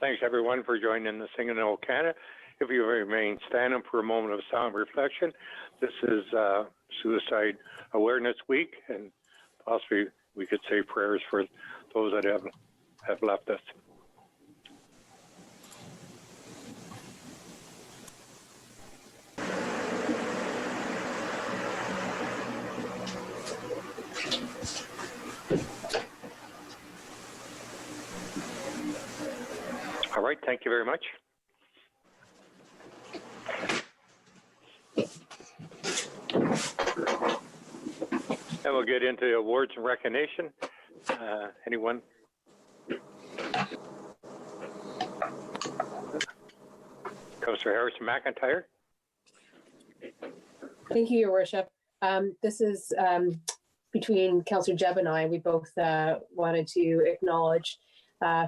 Thanks, everyone, for joining the Singing in Old Canada. If you remain standing for a moment of silent reflection, this is Suicide Awareness Week, and possibly we could say prayers for those that have left us. All right, thank you very much. And we'll get into awards and recognition. Anyone? Councillor Harrison McIntyre. Thank you, Your Worship. This is between Councillor Jebb and I. We both wanted to acknowledge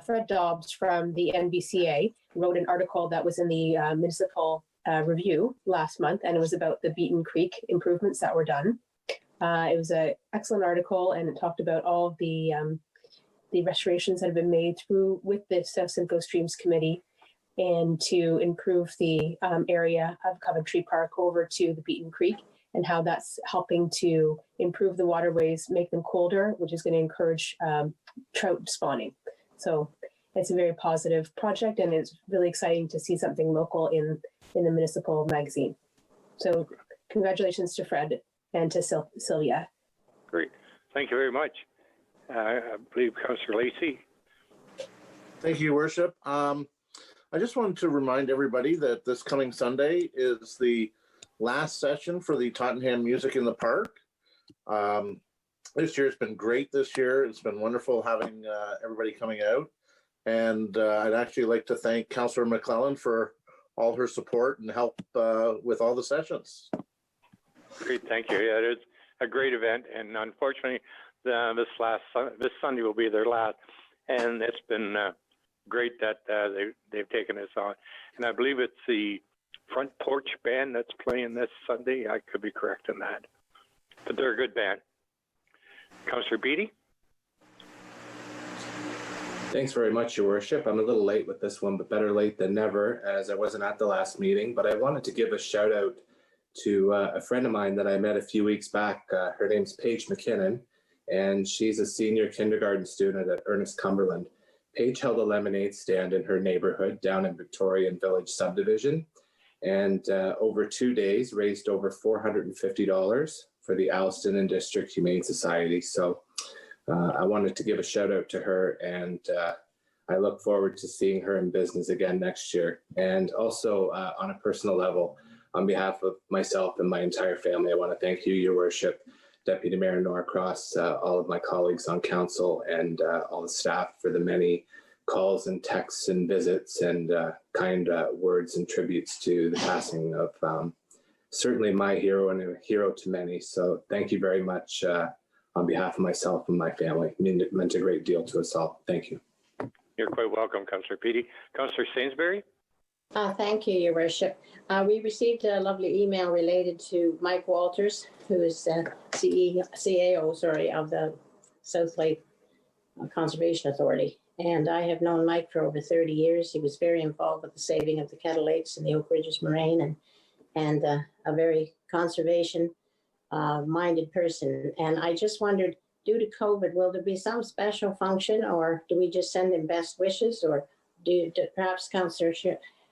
Fred Dobbs from the NBCA wrote an article that was in the Municipal Review last month, and it was about the Beaton Creek improvements that were done. It was an excellent article, and it talked about all of the restorations that have been made through with the South Simcoe Streams Committee, and to improve the area of Coventry Park over to the Beaton Creek, and how that's helping to improve the waterways, make them colder, which is going to encourage trout spawning. So it's a very positive project, and it's really exciting to see something local in the Municipal magazine. So congratulations to Fred and to Sylvia. Great. Thank you very much. I believe Councillor Lacey. Thank you, Your Worship. I just wanted to remind everybody that this coming Sunday is the last session for the Tottenham Music in the Park. This year has been great this year. It's been wonderful having everybody coming out. And I'd actually like to thank Councillor McClellan for all her support and help with all the sessions. Great, thank you. Yeah, it is a great event, and unfortunately, this Sunday will be their last. And it's been great that they've taken us on. And I believe it's the Front Porch Band that's playing this Sunday. I could be correct on that, but they're a good band. Councillor Beattie. Thanks very much, Your Worship. I'm a little late with this one, but better late than never, as I wasn't at the last meeting. But I wanted to give a shout out to a friend of mine that I met a few weeks back. Her name's Paige McKinnon, and she's a senior kindergarten student at Ernest Cumberland. Paige held a lemonade stand in her neighborhood down in Victorian Village subdivision, and over 2 days raised over $450 for the Alliston and District Humane Society. So I wanted to give a shout out to her, and I look forward to seeing her in business again next year. And also on a personal level, on behalf of myself and my entire family, I want to thank you, Your Worship, Deputy Mayor Norcross, all of my colleagues on council, and all the staff for the many calls and texts and visits and kind words and tributes to the passing of certainly my hero and a hero to many. So thank you very much on behalf of myself and my family. It meant a great deal to us all. Thank you. You're quite welcome, Councillor Beattie. Councillor Sainsbury. Thank you, Your Worship. We received a lovely email related to Mike Walters, who is CAO of the South Lake Conservation Authority. And I have known Mike for over 30 years. He was very involved with the saving of the Kettle Lakes and the Oak Ridges Moraine, and a very conservation minded person. And I just wondered, due to COVID, will there be some special function, or do we just send him best wishes, or do perhaps Councillor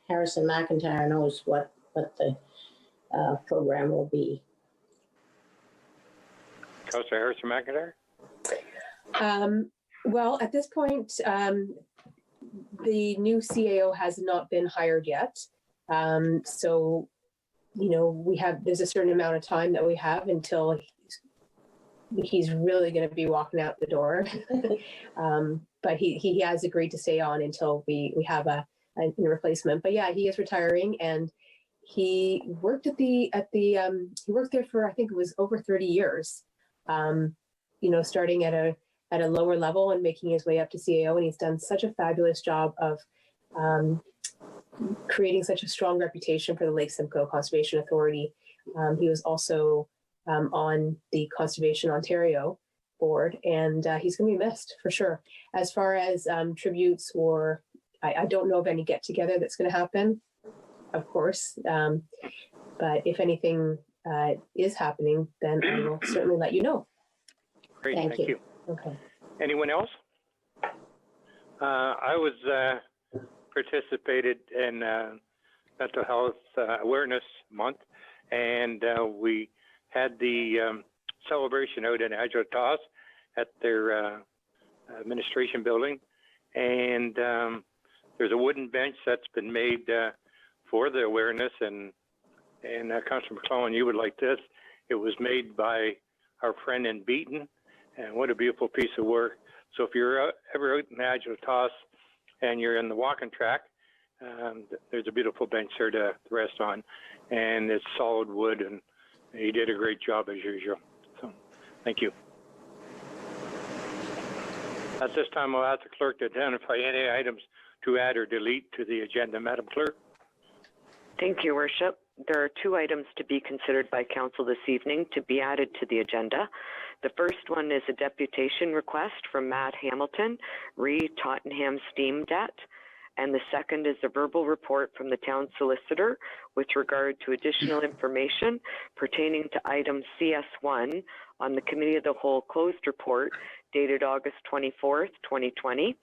Harrison McIntyre knows what the program will be? Councillor Harrison McIntyre. Well, at this point, the new CAO has not been hired yet. So, you know, there's a certain amount of time that we have until he's really going to be walking out the door. But he has agreed to stay on until we have a replacement. But yeah, he is retiring, and he worked he worked there for, I think it was over 30 years. You know, starting at a lower level and making his way up to CAO, and he's done such a fabulous job of creating such a strong reputation for the Lake Simcoe Conservation Authority. He was also on the Conservation Ontario board, and he's going to be missed for sure. As far as tributes or I don't know of any get together that's going to happen, of course. But if anything is happening, then I will certainly let you know. Great, Thank thank you. you. Okay. Anyone else? I was participated in Mental Health Awareness Month, and we had the celebration out in Agitas at their administration building, and there's a wooden bench that's been made for the awareness, and Councillor McClellan, you would like this. It was made by our friend in Beaton, and what a beautiful piece of work. So if you're ever out in Agitas and you're in the walking track, there's a beautiful bench there to rest on, and it's solid wood, and he did a great job as usual. So thank you. At this time, I'll ask the clerk to identify any items to add or delete to the agenda. Madam Clerk. Thank you, Worship. There are 2 items to be considered by Council this evening to be added to the agenda. The first one is a deputation request from Matt Hamilton, re Tottenham Steam Debt. And the second is a verbal report from the town solicitor with regard to additional information pertaining to item CS1 on the Committee of the Whole closed report dated August 24th, 2020,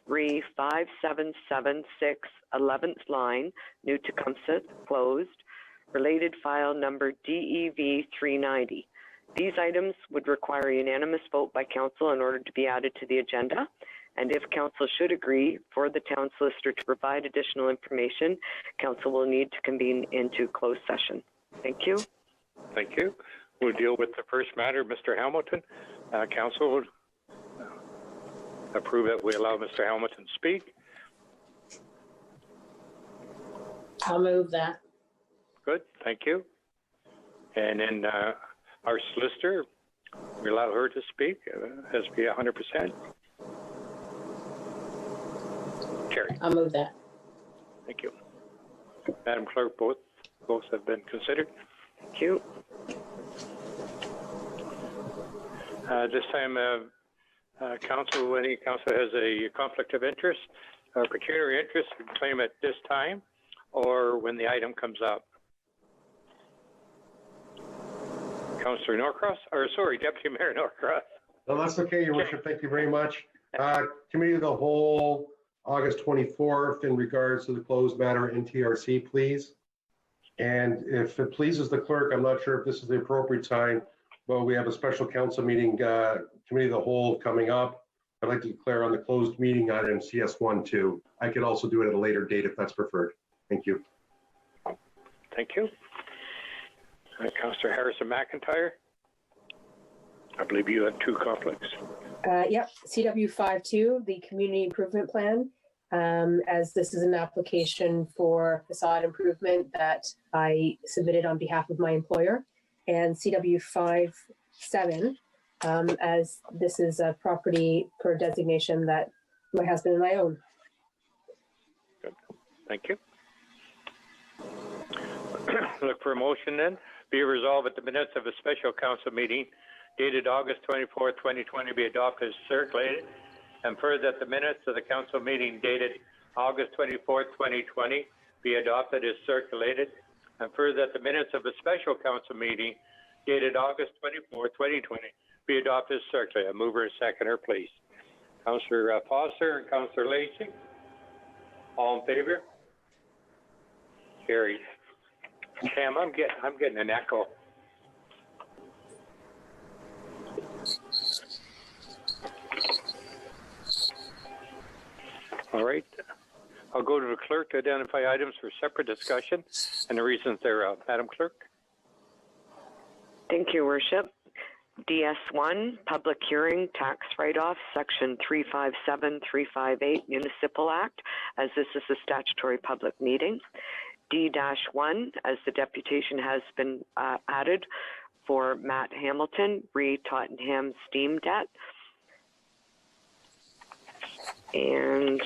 re 5776 11th line, New Tecumseth, closed, related file number DEV 390. These items would require a unanimous vote by council in order to be added to the agenda. And if council should agree for the town solicitor to provide additional information, council will need to convene into closed session. Thank you. Thank you. We'll deal with the first matter, Mr. Hamilton. Council would approve that we allow Mr. Hamilton to speak. I'll move that. Good, thank you. And then our solicitor, we allow her to speak, has to be 100%. Carrie. I'll move that. Thank you. Madam Clerk, both have been considered. Thank you. This time, council, any council has a conflict of interest or pecuniary interest, you can claim it this time or when the item comes up. Councillor Norcross, or sorry, Deputy Mayor Norcross. No, that's okay, Your Worship. Thank you very much. Committee of the Whole, August 24th, in regards to the closed matter NTRC, please. And if it pleases the clerk, I'm not sure if this is the appropriate time, but we have a special council meeting, Committee of the Whole coming up. I'd like to declare on the closed meeting item CS1 too. I could also do it at a later date if that's preferred. Thank you. Thank you. Councillor Harrison McIntyre, I believe you had 2 conflicts. Yep, CW52, the Community Improvement Plan, as this is an application for facade improvement that I submitted on behalf of my employer, and CW57, as this is a property per designation that my husband and I own. Good. Thank you. Look for a motion then. Be resolved that the minutes of a special council meeting dated August 24th, 2020 be adopted as circulated, and further that the minutes of the council meeting dated August 24th, 2020 be adopted as circulated, and further that the minutes of a special council meeting dated August 24th, 2020 be adopted as circulated. A mover and seconder, please. Councillor Foster and Councillor Lacey, all in favor? Carried. Cam, I'm getting an echo. All right. I'll go to the clerk to identify items for separate discussion and the reasons thereof. Madam Clerk. Thank you, Worship. DS1, public hearing, tax write-off, section 357358 Municipal Act, as this is a statutory public meeting. D-1, as the deputation has been added for Matt Hamilton, re Tottenham Steam Debt. And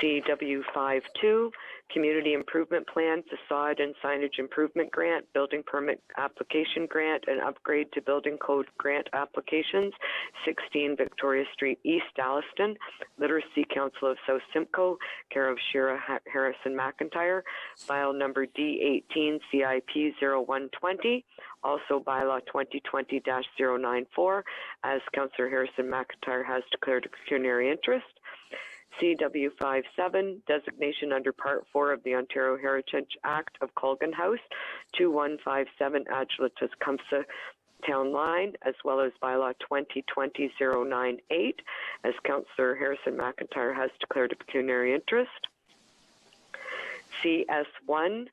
CW52, Community Improvement Plan, Facade and Signage Improvement Grant, Building Permit Application Grant, and Upgrade to Building Code Grant Applications, 16 Victoria Street East, Alliston, Literacy Council of South Simcoe, care of Shira Harrison McIntyre, file number D18 CIP 0120, also bylaw 2020-094, as Councillor Harrison McIntyre has declared a pecuniary interest. CW57, designation under Part 4 of the Ontario Heritage Act of Colgan House, 2157 Adjula Tecumseth Town Line, as well as bylaw 2020-098, as Councillor Harrison McIntyre has declared a pecuniary interest. CS1,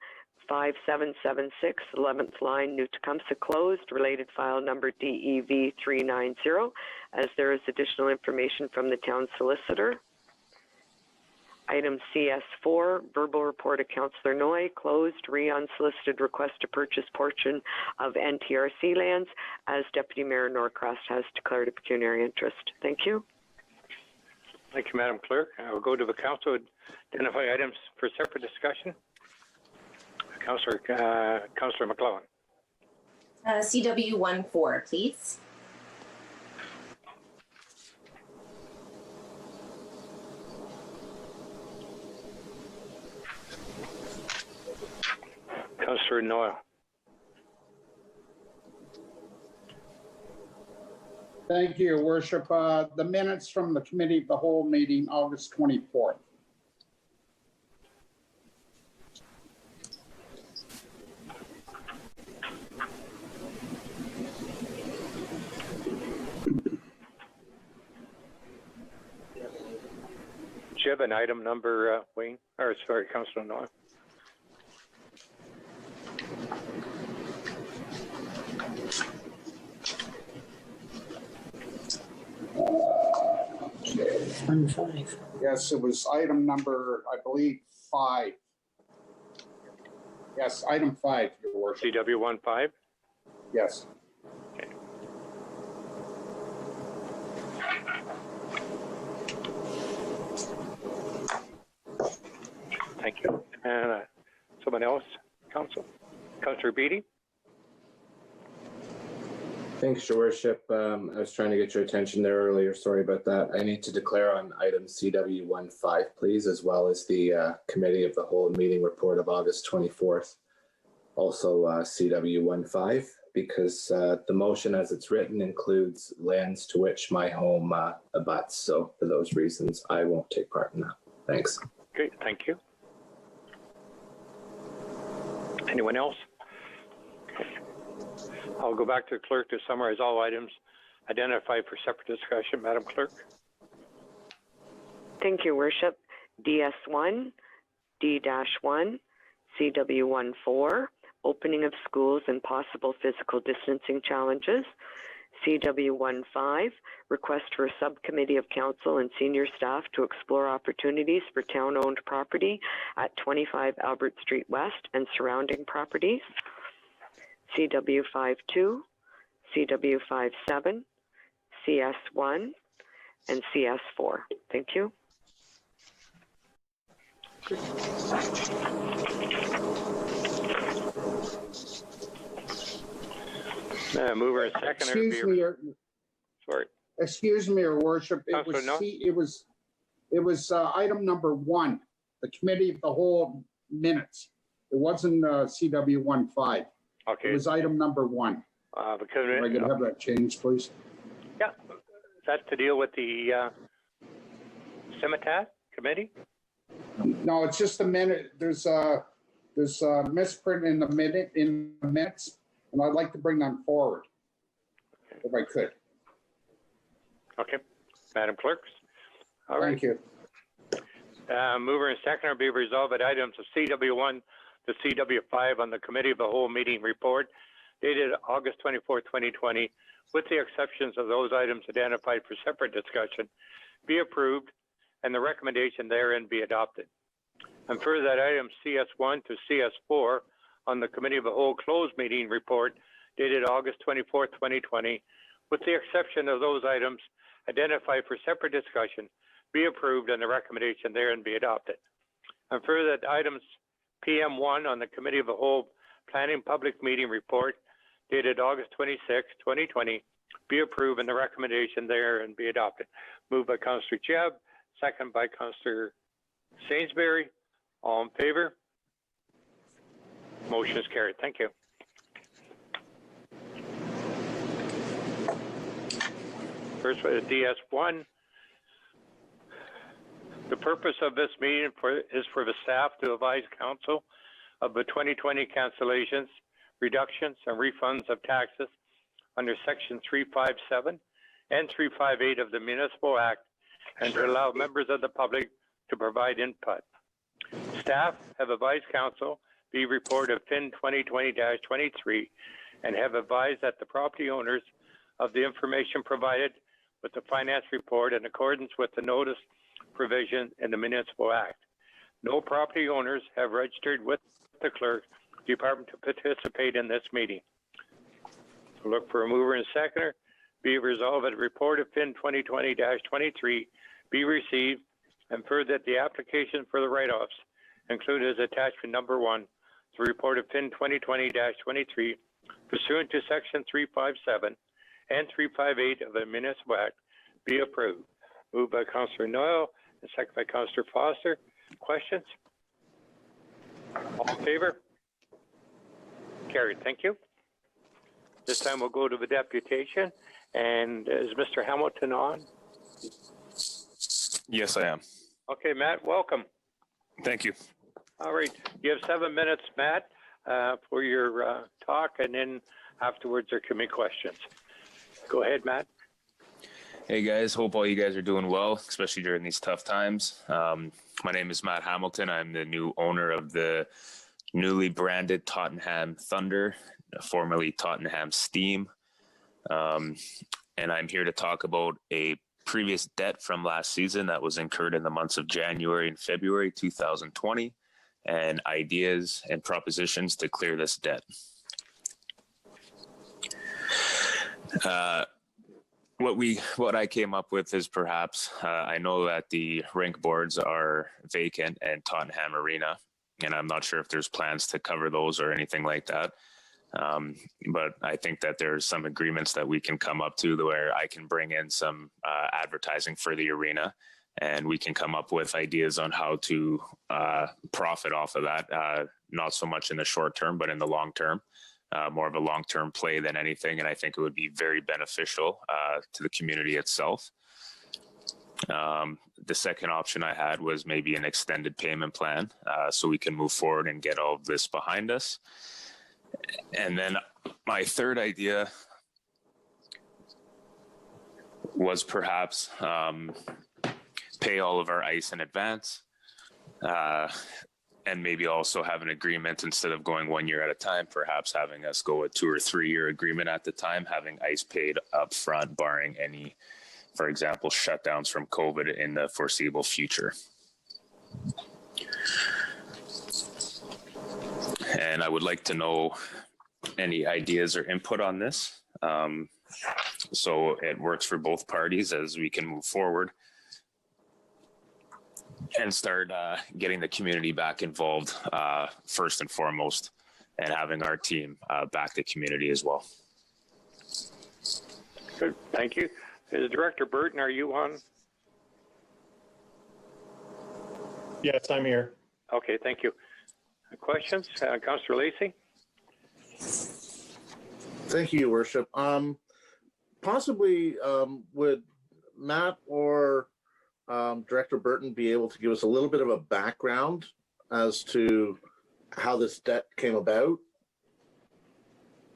5776, 11th line, New Tecumseh closed, related file number DEV 390, as there is additional information from the town solicitor. Item CS4, verbal report of Councillor Noy, closed, unsolicited request to purchase portion of NTRC lands, as Deputy Mayor Norcross has declared a pecuniary interest. Thank you. Thank you, Madam Clerk. I will go to the council to identify items for separate discussion. Councillor McClellan. CW14, please. Councillor Noyle. Thank you, Your Worship. The minutes from the Committee of the Whole meeting, August 24th. Do you have an item number, Wayne? Or sorry, Councillor Noyle. Yes, it was item number, I believe, 5. Yes, item 5, Your Worship. CW15? Yes. Okay. Thank you. And someone else, Council? Councillor Beattie? Thanks, Your Worship. I was trying to get your attention there earlier. Sorry about that. I need to declare on item CW15, please, as well as the Committee of the Whole meeting report of August 24th. Also CW15, because the motion as it's written includes lands to which my home abuts. So for those reasons, I won't take part in that. Thanks. Okay, thank you. Anyone else? Okay. I'll go back to the clerk to summarize all items identified for separate discussion. Madam Clerk. Thank you, Worship. DS1, D-1, CW14, opening of schools and possible physical distancing challenges. CW15, request for a subcommittee of council and senior staff to explore opportunities for town-owned property at 25 Albert Street West and surrounding properties. CW52, CW57, CS1, and CS4. Thank you. Mover and seconder. Excuse me, Sorry. Excuse me, Your Worship. It was item number 1, the Committee of the Whole minutes. It wasn't CW15. Okay. It was item number 1. Because If I could have that changed, please. yeah, that's to deal with the Scimitar Committee. No, it's just a minute. There's a misprint in the minutes, and I'd like to bring them forward, if I could. Okay, Madam Clerk. All right. Thank you. Mover and seconder be resolved that items of CW1 to CW5 on the Committee of the Whole meeting report dated August 24, 2020, with the exceptions of those items identified for separate discussion, be approved and the recommendation therein be adopted. And further that items CS1 to CS4 on the Committee of the Whole closed meeting report dated August 24, 2020, with the exception of those items identified for separate discussion, be approved and the recommendation therein be adopted. And further, that items PM1 on the Committee of the Whole Planning Public Meeting Report dated August 26, 2020, be approved and the recommendation there and be adopted. Moved by Councillor Jebb, second by Councillor Sainsbury. All in favor? Motion is carried. Thank you. First, DS1. The purpose of this meeting is for the staff to advise council of the 2020 cancellations, reductions, and refunds of taxes under Section 357 and 358 of the Municipal Act, and to allow members of the public to provide input. Staff have advised council the report of FIN 2020-23 and have advised that the property owners of the information provided with the finance report in accordance with the notice provision in the Municipal Act. No property owners have registered with the clerk department to participate in this meeting. So look for a mover and seconder. Be it resolved that a report of FIN 2020-23 be received, and further that the application for the write-offs included as attachment number 1, the report of FIN 2020-23 pursuant to Section 357 and 358 of the Municipal Act be approved. Moved by Councillor Noel and second by Councillor Foster. Questions? All in favor? Carried. Thank you. This time we'll go to the deputation. And is Mr. Hamilton on? Yes, I am. Okay, Matt, welcome. Thank you. All right. You have 7 minutes, Matt, for your talk, and then afterwards there can be questions. Go ahead, Matt. Hey guys, hope all you guys are doing well, especially during these tough times. My name is Matt Hamilton. I'm the new owner of the newly branded Tottenham Thunder, formerly Tottenham Steam. And I'm here to talk about a previous debt from last season that was incurred in the months of January and February 2020, and ideas and propositions to clear this debt. What I came up with is perhaps, I know that the rink boards are vacant and Tottenham Arena, and I'm not sure if there's plans to cover those or anything like that. But I think that there's some agreements that we can come up to where I can bring in some advertising for the arena, and we can come up with ideas on how to profit off of that, not so much in the short term, but in the long term. More of a long-term play than anything, and I think it would be very beneficial to the community itself. The second option I had was maybe an extended payment plan, so we can move forward and get all of this behind us. And then my third idea was perhaps pay all of our ice in advance, and maybe also have an agreement instead of going 1 year at a time, perhaps having us go a 2 or 3 year agreement at the time, having ice paid up front, barring any, for example, shutdowns from COVID in the foreseeable future. And I would like to know any ideas or input on this, so it works for both parties as we can move forward and start getting the community back involved first and foremost, and having our team back the community as well. Good, thank you. Director Burton, are you on? Yes, I'm here. Okay, thank you. Questions? Councillor Lacey? Thank you, Your Worship. Possibly would Matt or Director Burton be able to give us a little bit of a background as to how this debt came about?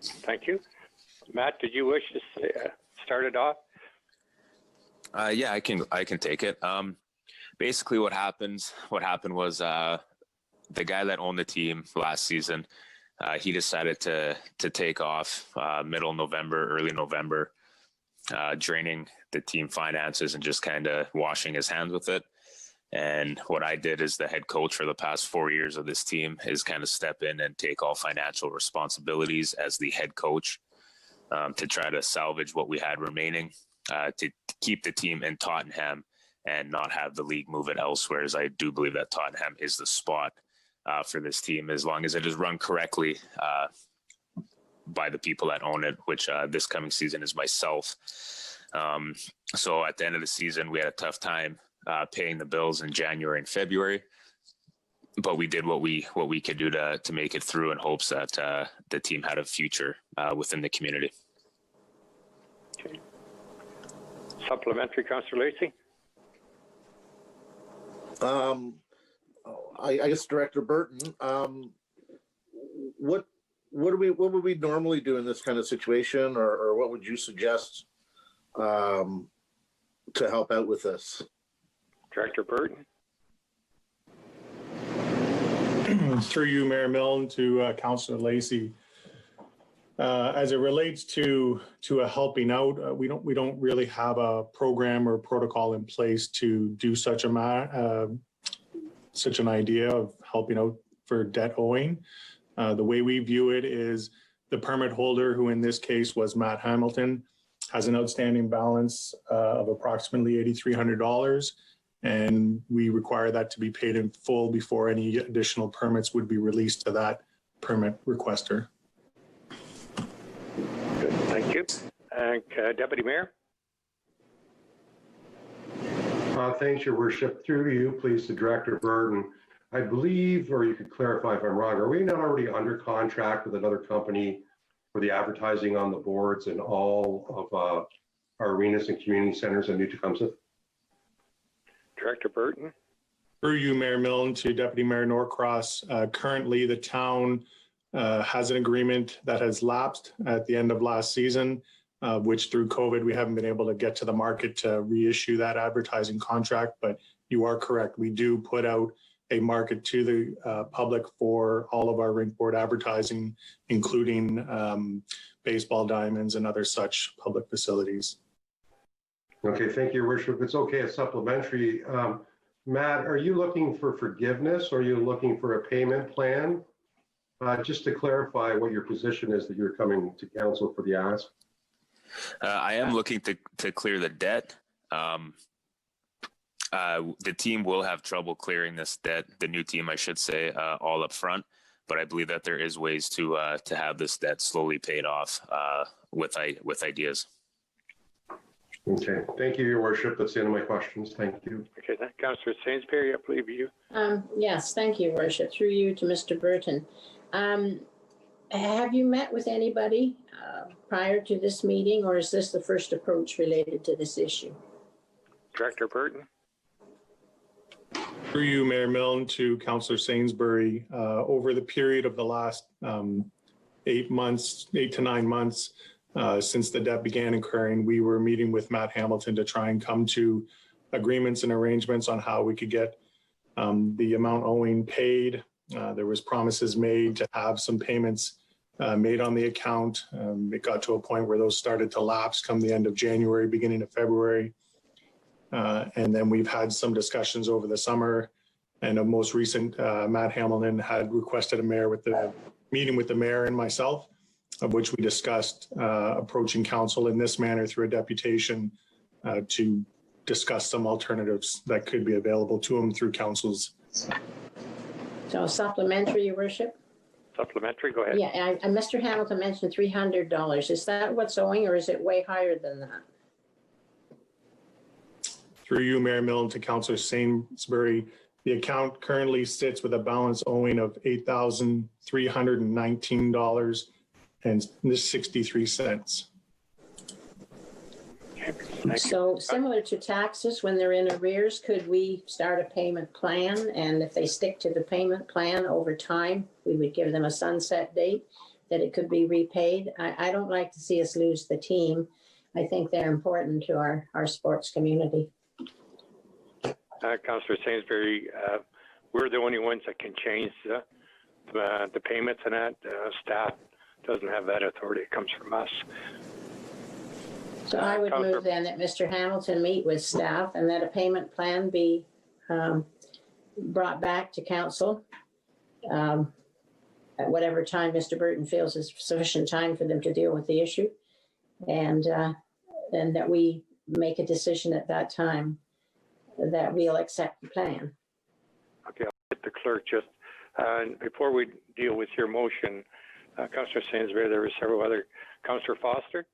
Thank you. Matt, did you wish to start it off? Yeah, I can take it. Basically what happened was the guy that owned the team last season, he decided to take off middle November, early November, draining the team finances and just kind of washing his hands with it. And what I did as the head coach for the past 4 years of this team is kind of step in and take all financial responsibilities as the head coach, to try to salvage what we had remaining, to keep the team in Tottenham and not have the league move it elsewhere, as I do believe that Tottenham is the spot for this team, as long as it is run correctly by the people that own it, which this coming season is myself. So at the end of the season, we had a tough time paying the bills in January and February, but we did what we could do to make it through, in hopes that the team had a future within the community. Okay. Supplementary, Councillor Lacey. I guess Director Burton, what would we normally do in this kind of situation, or what would you suggest to help out with this? Director Burton. Through you, Mayor Milne, to Councillor Lacey. As it relates to a helping out, we don't really have a program or protocol in place to do such an idea of helping out for debt owing. The way we view it is the permit holder, who in this case was Matt Hamilton, has an outstanding balance of approximately $8,300, and we require that to be paid in full before any additional permits would be released to that permit requester. Good, thank you. Deputy Mayor. Thanks, Your Worship. Through to you, please, to Director Burton. I believe, or you could clarify if I'm wrong, are we not already under contract with another company for the advertising on the boards in all of our arenas and community centers in New Tecumseth? Director Burton. Through you, Mayor Milne, to Deputy Mayor Norcross. Currently, the town has an agreement that has lapsed at the end of last season, which through COVID, we haven't been able to get to the market to reissue that advertising contract. But you are correct. We do put out a market to the public for all of our rink board advertising, including baseball diamonds and other such public facilities. Okay, thank you, Your Worship. If it's okay, a supplementary. Matt, are you looking for forgiveness, or are you looking for a payment plan? Just to clarify what your position is that you're coming to council for the ask. I am looking to clear the debt. The team will have trouble clearing this debt, the new team, I should say, all up front. But I believe that there is ways to have this debt slowly paid off with ideas. Okay, thank you, Your Worship. That's the end of my questions. Thank you. Okay, Councillor Sainsbury, I believe you. Yes, thank you, Your Worship. Through you to Mr. Burton. Have you met with anybody prior to this meeting, or is this the first approach related to this issue? Director Burton. Through you, Mayor Milne, to Councillor Sainsbury. Over the period of the last 8 to 9 months, since the debt began incurring, we were meeting with Matt Hamilton to try and come to agreements and arrangements on how we could get the amount owing paid. There was promises made to have some payments made on the account. It got to a point where those started to lapse come the end of January, beginning of February. And then we've had some discussions over the summer, and a most recent, Matt Hamilton had requested a meeting with the mayor and myself, of which we discussed approaching council in this manner through a deputation to discuss some alternatives that could be available to him through council's. So supplementary, Your Worship? Supplementary, go ahead. Yeah, Mr. Hamilton mentioned $300. Is that what's owing, or is it way higher than that? Through you, Mayor Milne, to Councillor Sainsbury, the account currently sits with a balance owing of $8,319.63. So similar to taxes, when they're in arrears, could we start a payment plan? And if they stick to the payment plan over time, we would give them a sunset date that it could be repaid. I don't like to see us lose the team. I think they're important to our sports community. Councillor Sainsbury, we're the only ones that can change the payments and that. Staff doesn't have that authority. It comes from us. So I would move then that Mr. Hamilton meet with staff and that a payment plan be brought back to council at whatever time Mr. Burton feels is sufficient time for them to deal with the issue, and that we make a decision at that time. that we'll accept the plan. Okay, I'll get the clerk just, before we deal with your motion, Councillor Sainsbury, there were several other, Councillor Foster?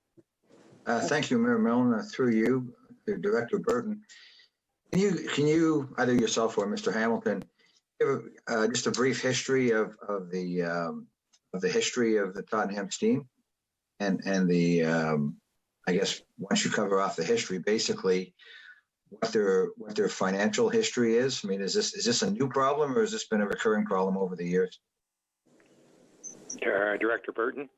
Thank you, Mayor Milne, through you, to Director Burton. Can you, either yourself or Mr. Hamilton, give just a brief history of the history of the Tottenham Steam and the I guess once you cover off the history, basically what their financial history is? I mean, is this a new problem, or has this been a recurring problem over the years? Director Burton?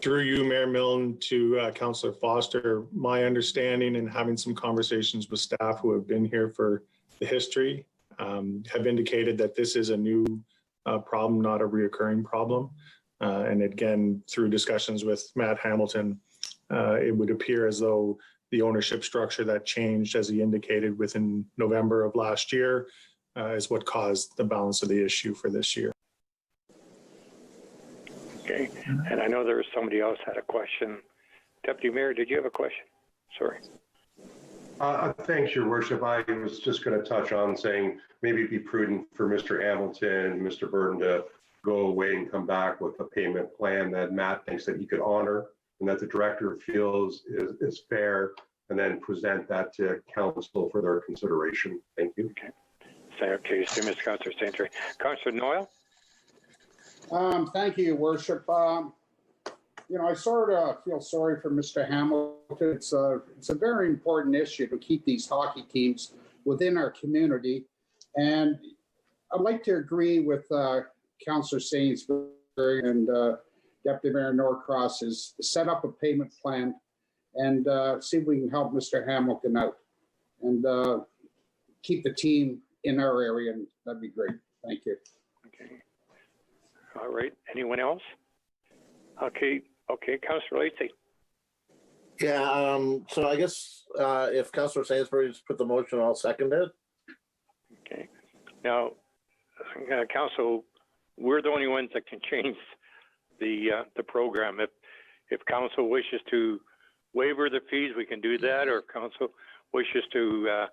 Through you, Mayor Milne, to Councillor Foster, my understanding and having some conversations with staff who have been here for the history have indicated that this is a new problem, not a reoccurring problem. And again, through discussions with Matt Hamilton, it would appear as though the ownership structure that changed, as he indicated, within November of last year, is what caused the balance of the issue for this year. Okay, and I know there was somebody else had a question. Deputy Mayor, did you have a question? Sorry. Thanks, Your Worship. I was just going to touch on saying maybe it'd be prudent for Mr. Hamilton and Mr. Burton to go away and come back with a payment plan that Matt thinks that he could honor and that the director feels is fair, and then present that to council for their consideration. Thank you. Okay. Okay, so Mr. Councillor Sainsbury. Councillor Noyle? Thank you, Your Worship. I sort of feel sorry for Mr. Hamilton. It's a very important issue to keep these hockey teams within our community. And I'd like to agree with Councillor Sainsbury and Deputy Mayor Norcross is set up a payment plan and see if we can help Mr. Hamilton out and keep the team in our area, and that'd be great. Thank you. Okay. All right. Anyone else? Okay. Okay, Councillor Lacey. Yeah, so I guess if Councillor Sainsbury's put the motion, I'll second it. Okay. Now, Council, we're the only ones that can change the program. If Council wishes to waiver the fees, we can do that, or if Council wishes to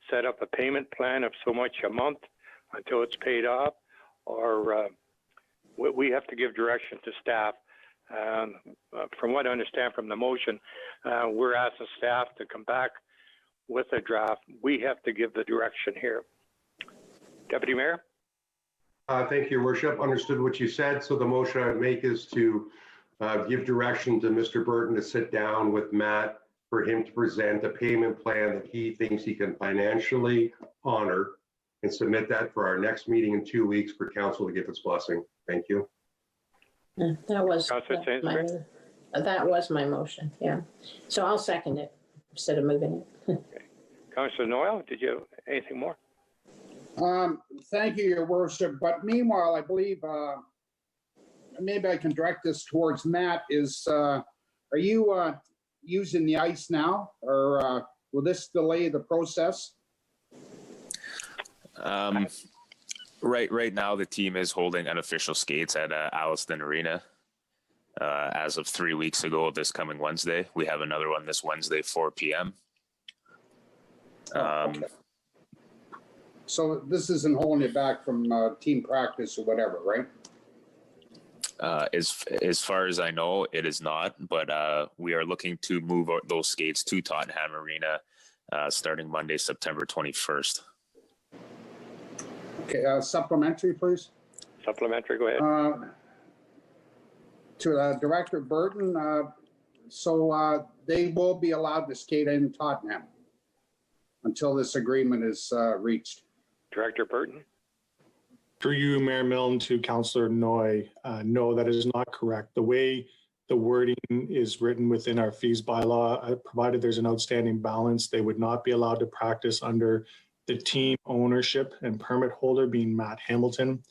set up a payment plan of so much a month until it's paid off, or we have to give direction to staff. From what I understand from the motion, we're asking staff to come back with a draft. We have to give the direction here. Deputy Mayor? Thank you, Your Worship. Understood what you said. So the motion I would make is to give direction to Mr. Burton to sit down with Matt for him to present a payment plan that he thinks he can financially honor and submit that for our next meeting in 2 weeks for council to give its blessing. Thank you. That was my motion, yeah. So I'll second it instead of moving it. Okay. Councillor Noyle, did you have anything more? Thank you, Your Worship. But meanwhile, I believe maybe I can direct this towards Matt. Are you using the ice now, or will this delay the process? Right now, the team is holding unofficial skates at Alliston Arena. As of 3 weeks ago, this coming Wednesday, we have another one this Wednesday, 4 p.m. Okay. So this isn't holding it back from team practice or whatever, right? As far as I know, it is not, but we are looking to move those skates to Tottenham Arena starting Monday, September 21st. Okay, supplementary, please. Supplementary, go ahead. To Director Burton, so they will be allowed to skate in Tottenham until this agreement is reached. Director Burton? Through you, Mayor Milne, to Councillor Noy, no, that is not correct. The way the wording is written within our fees bylaw, provided there's an outstanding balance, they would not be allowed to practice under the team ownership and permit holder being Matt Hamilton.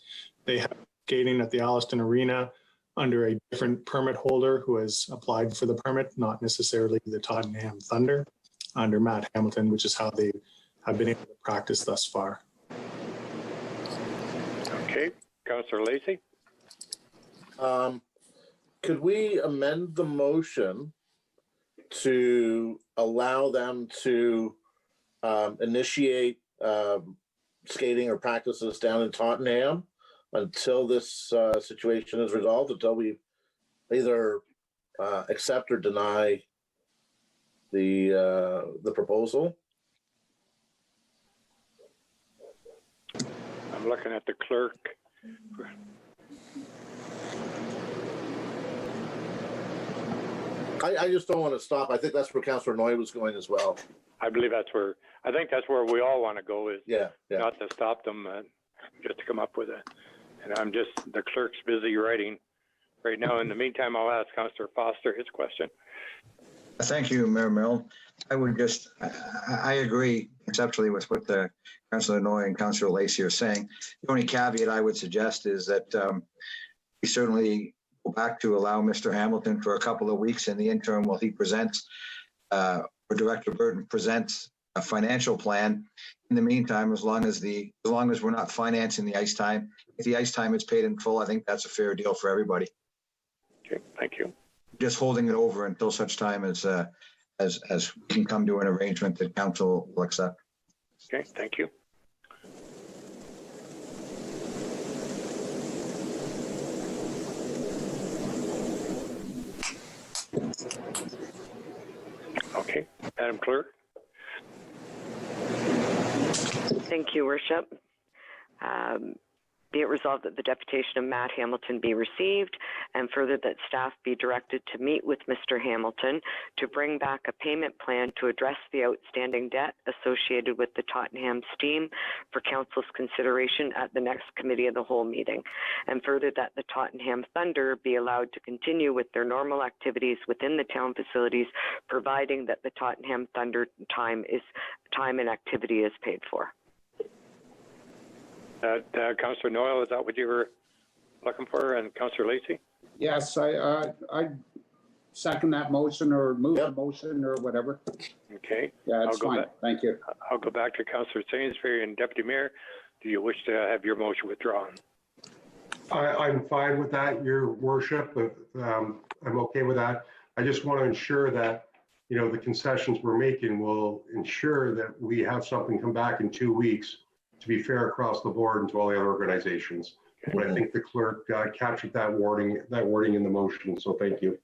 They have skating at the Alliston Arena under a different permit holder who has applied for the permit, not necessarily the Tottenham Thunder, under Matt Hamilton, which is how they have been able to practice thus far. Okay, Councillor Lacey? Could we amend the motion to allow them to initiate skating or practices down in Tottenham until this situation is resolved, until we either accept or deny the proposal. I'm looking at the clerk. I just don't want to stop. I think that's where Councillor Noy was going as well. I think that's where we all want to go, is Yeah. not to stop them, just to come up with it. And the clerk's busy writing right now. In the meantime, I'll ask Councillor Foster his question. Thank you, Mayor Milne. I would just, I agree conceptually with what the Councillor Noy and Councillor Lacey are saying. The only caveat I would suggest is that we certainly go back to allow Mr. Hamilton for a couple of weeks in the interim while he presents, or Director Burton presents a financial plan. In the meantime, as long as we're not financing the ice time, if the ice time is paid in full, I think that's a fair deal for everybody. Okay, thank you. Just holding it over until such time as we can come to an arrangement that council will accept. Okay, thank you. Okay, Madam Clerk. Thank you, Worship. Be it resolved that the deputation of Matt Hamilton be received, and further that staff be directed to meet with Mr. Hamilton to bring back a payment plan to address the outstanding debt associated with the Tottenham Steam for Council's consideration at the next Committee of the Whole meeting, and further that the Tottenham Thunder be allowed to continue with their normal activities within the town facilities, providing that the Tottenham Thunder time and activity is paid for. Councillor Noyle, is that what you were looking for? And Councillor Lacey? Yes, I second that motion or move the motion or whatever. Okay. Yeah, it's fine. Thank you. I'll go back to Councillor Sainsbury and Deputy Mayor. Do you wish to have your motion withdrawn? I'm fine with that, Your Worship. I'm okay with that. I just want to ensure that, the concessions we're making will ensure that we have something come back in 2 weeks to be fair across the board and to all the other organizations. But I think the clerk captured that wording in the motion, so thank you.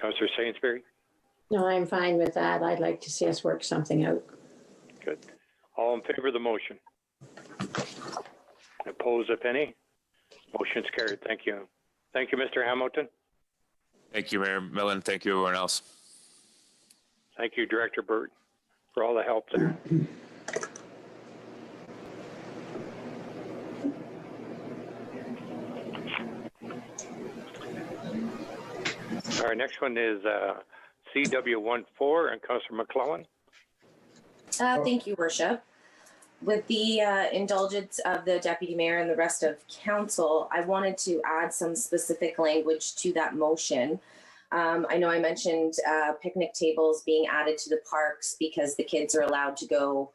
Councillor Sainsbury? No, I'm fine with that. I'd like to see us work something out. Good. All in favor of the motion? Opposed, if any? Motion's carried. Thank you. Thank you, Mr. Hamilton. Thank you, Mayor Millen. Thank you, everyone else. Thank you, Director Burt, for all the help there. Our next one is CW14 and Councillor McClellan. Thank you, Worship. With the indulgence of the Deputy Mayor and the rest of Council, I wanted to add some specific language to that motion. I know I mentioned picnic tables being added to the parks because the kids are allowed to go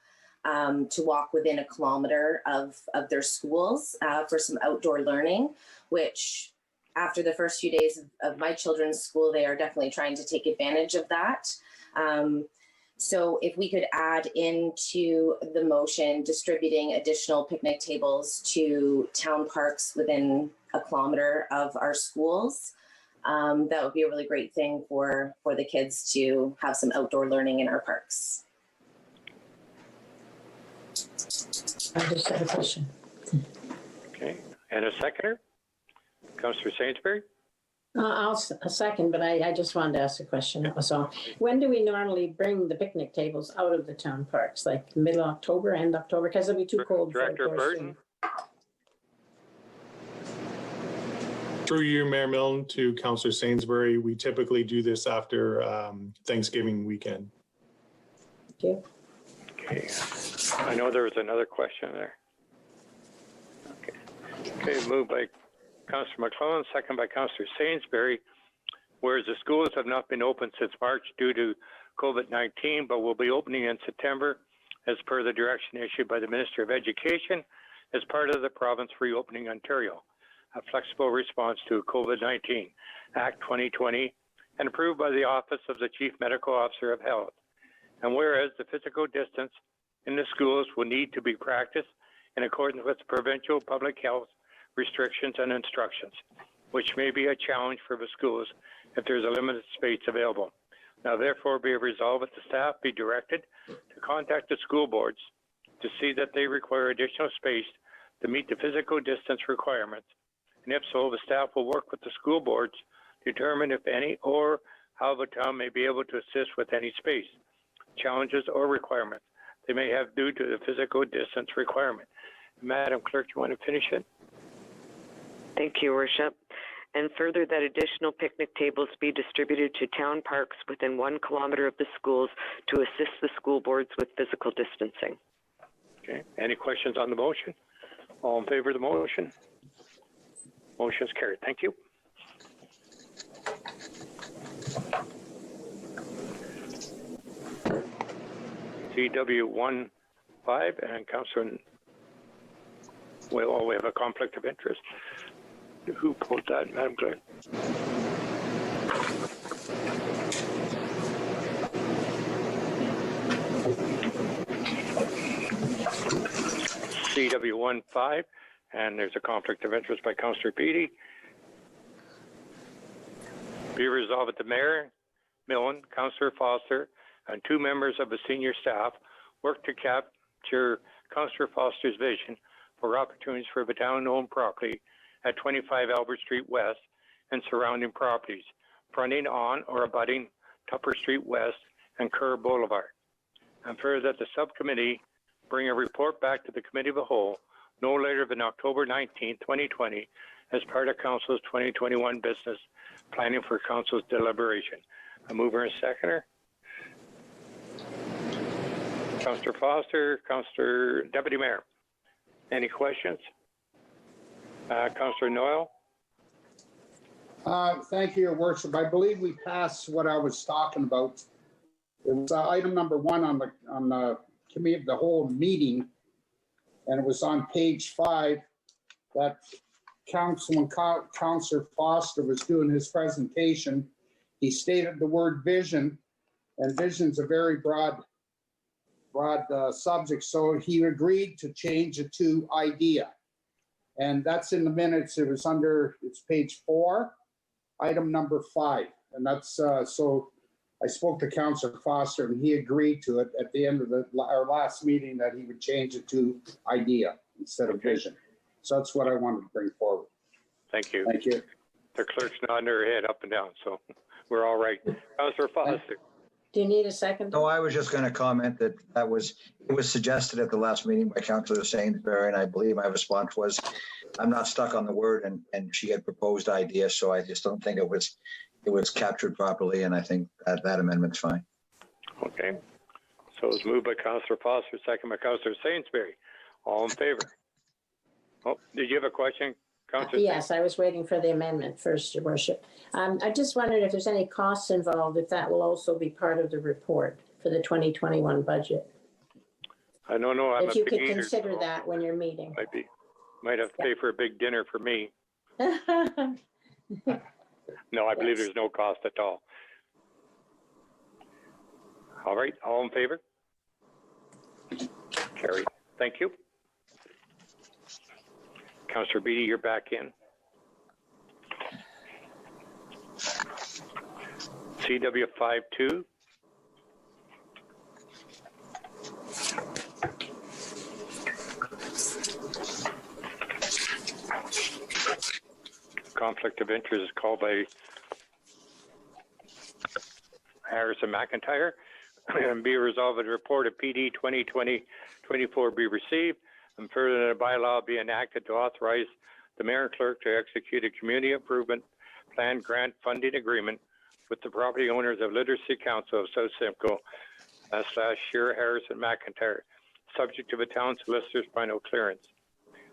to walk within a kilometer of their schools for some outdoor learning, which after the first few days of my children's school, they are definitely trying to take advantage of that. So if we could add into the motion distributing additional picnic tables to town parks within a kilometer of our schools, that would be a really great thing for the kids to have some outdoor learning in our parks. I just have a question. Okay, and a seconder? Councillor Sainsbury? I'll second, but I just wanted to ask a question. That was all. When do we normally bring the picnic tables out of the town parks? Like middle October, end October? Because it'll be too cold. Director Burton? Through you, Mayor Milne, to Councillor Sainsbury, we typically do this after Thanksgiving weekend. Thank you. Okay, I know there was another question there. Okay, moved by Councillor McClellan, second by Councillor Sainsbury. Whereas the schools have not been open since March due to COVID-19, but will be opening in September as per the direction issued by the Minister of Education as part of the province reopening Ontario, a flexible response to COVID-19, Act 2020 and approved by the Office of the Chief Medical Officer of Health. And whereas the physical distance in the schools will need to be practiced in accordance with provincial public health restrictions and instructions, which may be a challenge for the schools if there's a limited space available. Now therefore be resolved that the staff be directed to contact the school boards to see that they require additional space to meet the physical distance requirements. And if so, the staff will work with the school boards to determine if any or how the town may be able to assist with any space, challenges, or requirements they may have due to the physical distance requirement. Madam Clerk, you want to finish it? Thank you, Worship. And further, that additional picnic tables be distributed to town parks within 1 kilometer of the schools to assist the school boards with physical distancing. Okay. Any questions on the motion? All in favor of the motion? Motion is carried. Thank you. CW15 and Councillor, well, we have a conflict of interest. Who pulled that, Madam Clerk? CW15, and there's a conflict of interest by Councillor Beattie. Be resolved that the Mayor, Millen, Councillor Foster, and 2 members of the senior staff work to capture Councillor Foster's vision for opportunities for the town-owned property at 25 Albert Street West and surrounding properties, fronting on or abutting Tupper Street West and Kerr Boulevard. And further that the subcommittee bring a report back to the Committee of the Whole no later than October 19, 2020, as part of Council's 2021 business planning for Council's deliberation. A mover and seconder. Councillor Foster, Councillor Deputy Mayor. Any questions? Councillor Noyle. Thank you, Your Worship. I believe we passed what I was talking about. It was item number 1 on the Committee of the Whole meeting, and it was on page 5 that Councillor Foster was doing his presentation. He stated the word vision, and vision's a very broad subject, so he agreed to change it to idea. And that's in the minutes. It was it's page 4, item number 5. And that's, so I spoke to Councillor Foster and he agreed to it at the end of our last meeting that he would change it to idea instead of vision. So that's what I wanted to bring forward. Thank you. Thank you. The clerk's nodding her head up and down, so we're all right. Councillor Foster. Do you need a second? No, I was just going to comment that it was suggested at the last meeting by Councillor Sainsbury, and I believe my response was, I'm not stuck on the word, and she had proposed idea, so I just don't think it was captured properly, and I think that amendment's fine. Okay. So it was moved by Councillor Foster, second by Councillor Sainsbury. All in favor? Oh, did you have a question, Councillor? Yes, I was waiting for the amendment first, Your Worship. I just wondered if there's any costs involved, if that will also be part of the report for the 2021 budget. I don't know. If you could consider that when you're meeting. Might have to pay for a big dinner for me. No, I believe there's no cost at all. All right, all in favor? Carried. Thank you. Councillor Beattie, you're back in. CW52. Conflict of interest is called by Harris and McIntyre. And be resolved that a report of PD 2020-24 be received, and further that a bylaw be enacted to authorize the mayor and clerk to execute a community improvement plan grant funding agreement with the property owners of Literacy Council of South Simcoe / Shearer, Harris and McIntyre, subject to the town solicitor's final clearance.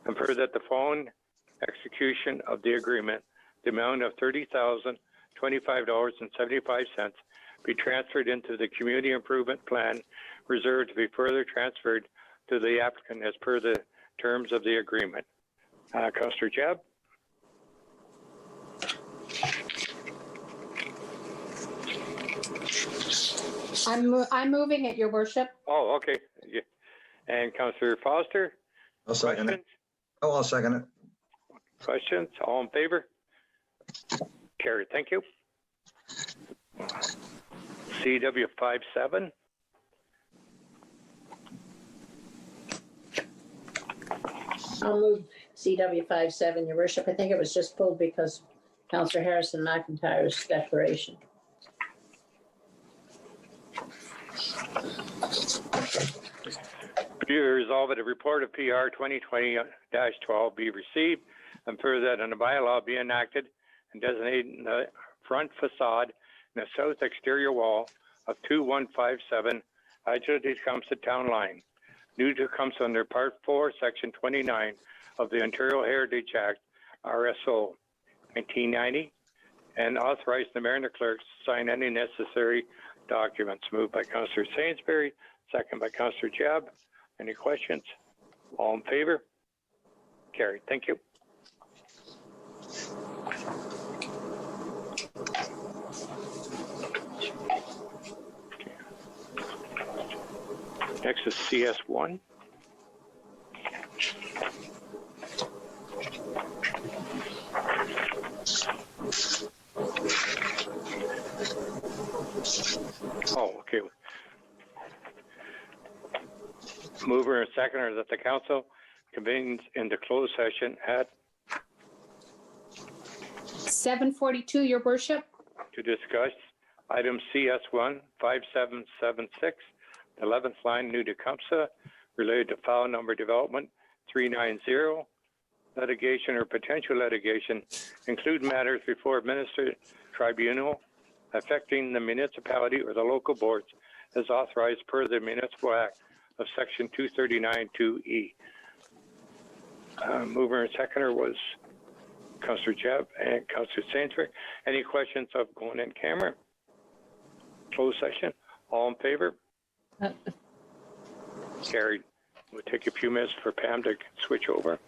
And further that the following execution of the agreement, the amount of $30,025.75 be transferred into the community improvement plan reserve to be further transferred to the applicant as per the terms of the agreement. Councillor Jebb. I'm moving it, your worship. Oh, okay. Yeah. And Councillor Foster, I'll second it. questions? Oh, I'll second it. Questions? All in favor? Carried. Thank you. CW 57. I'll move CW 57, your worship. I think it was just pulled because Councillor Harrison McIntyre's declaration. Be resolved that a report of PR 2020-12 be received and further that a bylaw be enacted and designating the front facade and the south exterior wall of 2157 adjacent to Tecumseth Town Line. New to Tecumseth under Part 4, Section 29 of the Ontario Heritage Act, RSO 1990, and authorize the mayor and the clerk to sign any necessary documents. Moved by Councillor Sainsbury, second by Councillor Jebb. Any questions? All in favor? Carried. Thank you. Next is CS1. Oh, okay. Mover and seconder that the council convenes into closed session at 7:42, your worship. to discuss item CS1 5776, 11th line, new Tecumseth, related to file number development 390, litigation or potential litigation, include matters before administrative tribunal affecting the municipality or the local boards as authorized per the Municipal Act of Section 239(2)(e). Mover and seconder was Councillor Jebb and Councillor Sainsbury. Any questions of going in camera? Closed session. All in favor? Carried. We'll take a few minutes for Pam to switch over.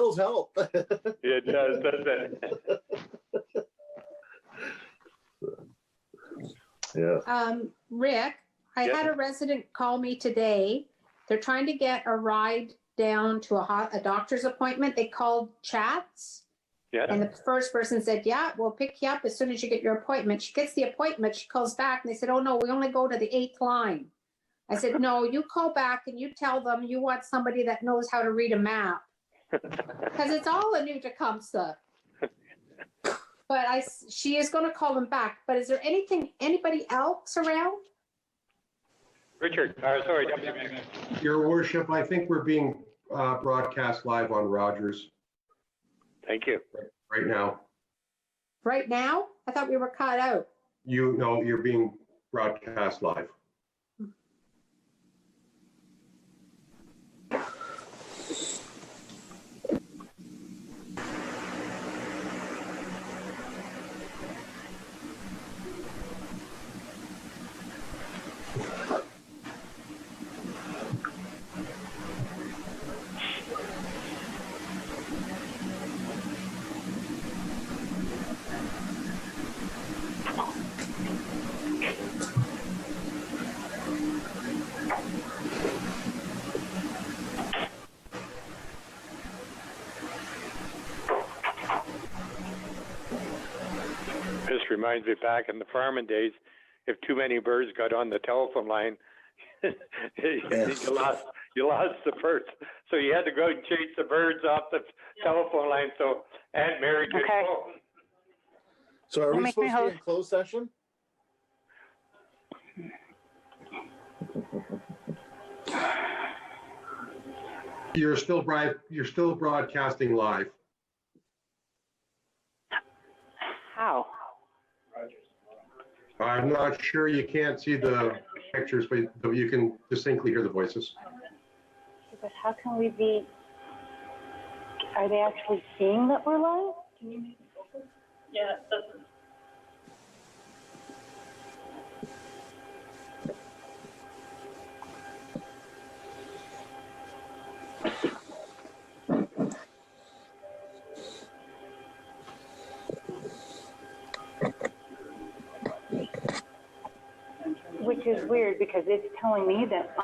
Those help. It does, doesn't it? Yeah. Rick, I Yeah. had a resident call me today. They're trying to get a ride down to a doctor's appointment. They called Chats. Yeah. And the first person said, yeah, we'll pick you up as soon as you get your appointment. She gets the appointment, she calls back and they said, oh no, we only go to the 8th line. I said, no, you call back and you tell them you want somebody that knows how to read a map. Because it's all a new Tecumseth. But she is going to call them back. But is there anybody else around? Richard, sorry, Deputy Mayor. Your worship, I think we're being broadcast live on Rogers Thank you. right now. Right now? I thought we were cut out. You know, you're being broadcast live. This reminds me back in the farming days, if too many birds got on the telephone line, you lost the birds. So you had to go and chase the birds off the telephone line so Aunt Mary could Okay. phone. So are we Make me supposed to be host. in closed session? You're still broadcasting live. How? I'm not sure, you can't see the pictures, but you can distinctly hear the voices. Because how can we be, are they actually seeing that we're live? Yeah, it doesn't. Which is weird because it's telling me that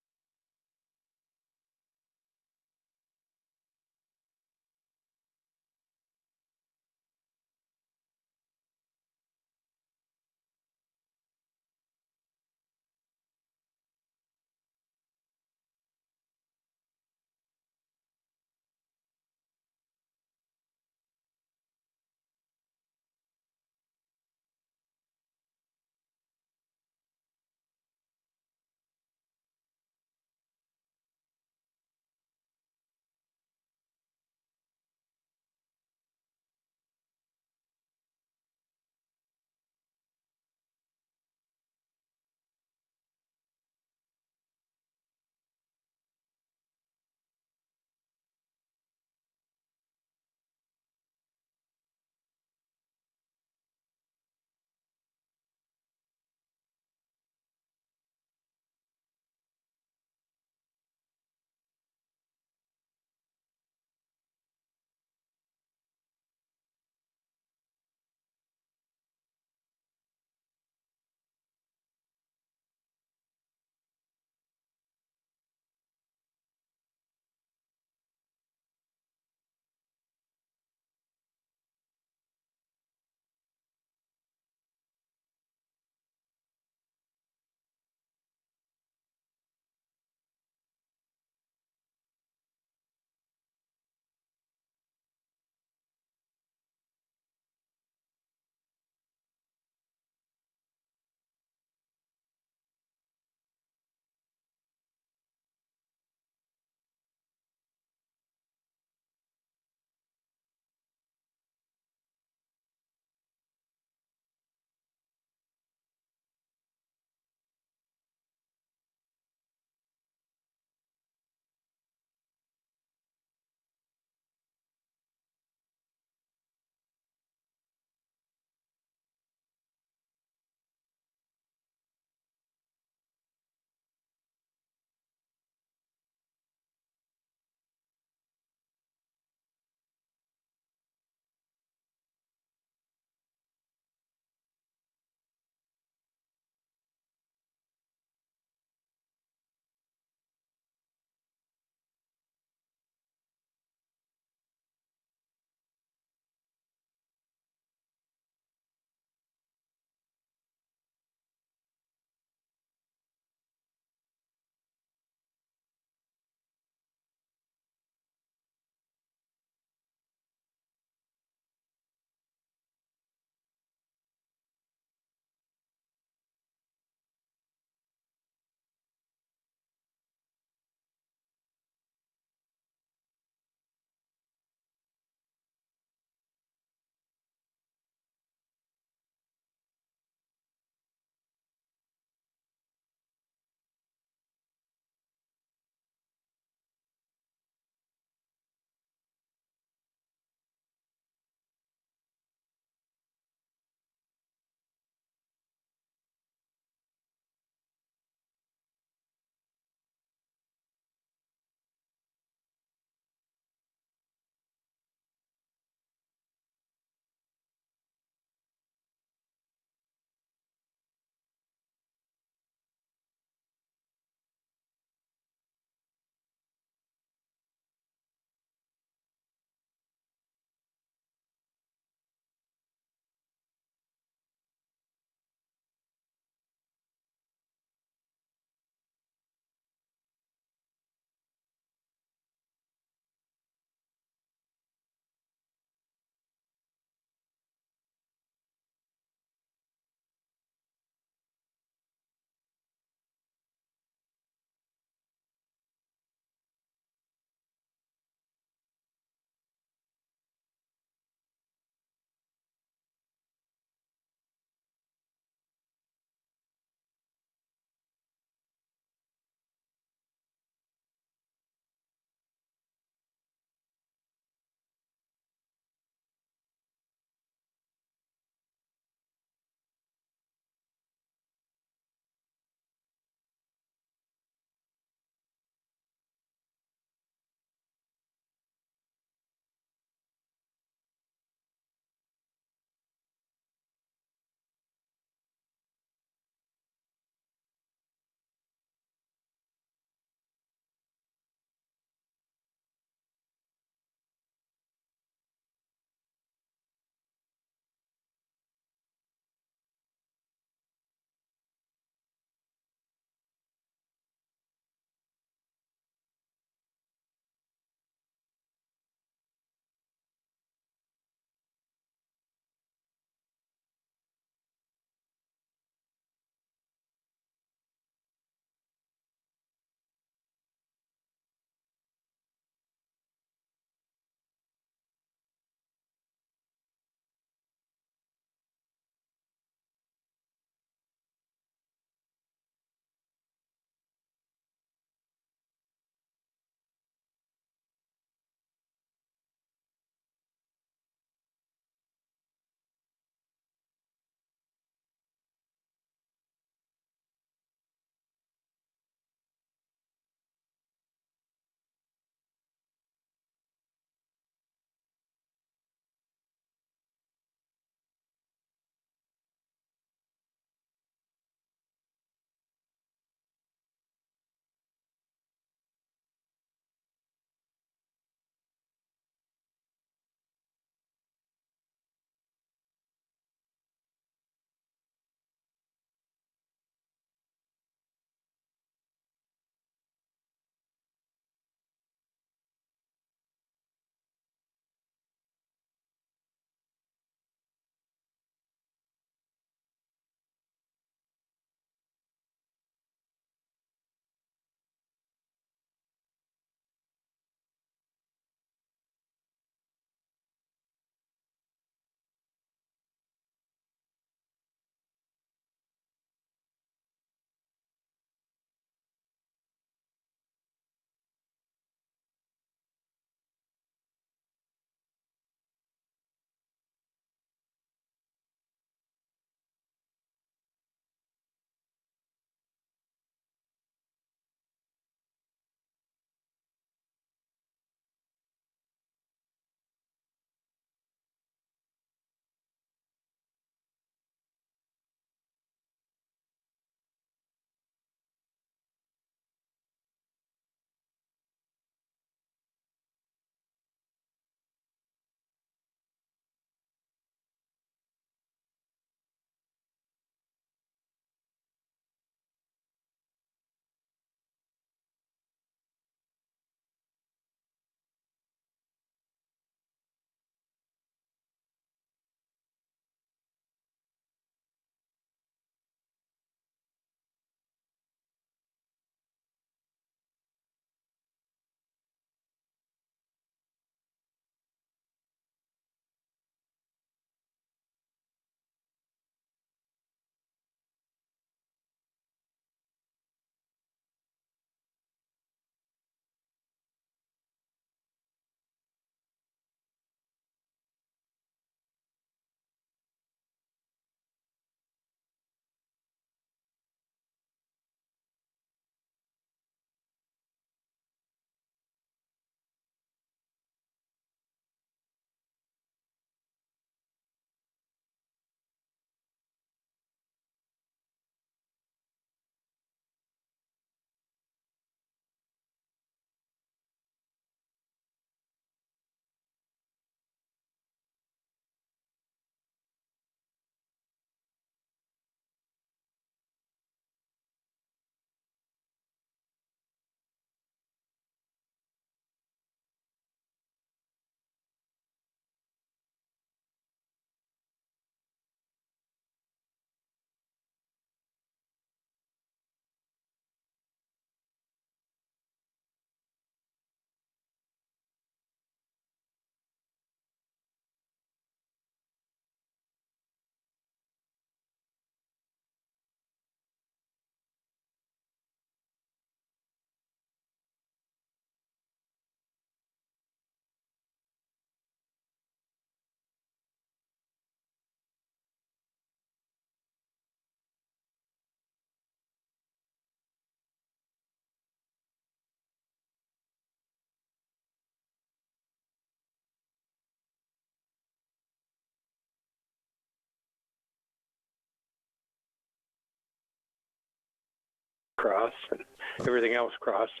crossed and everything else crossed.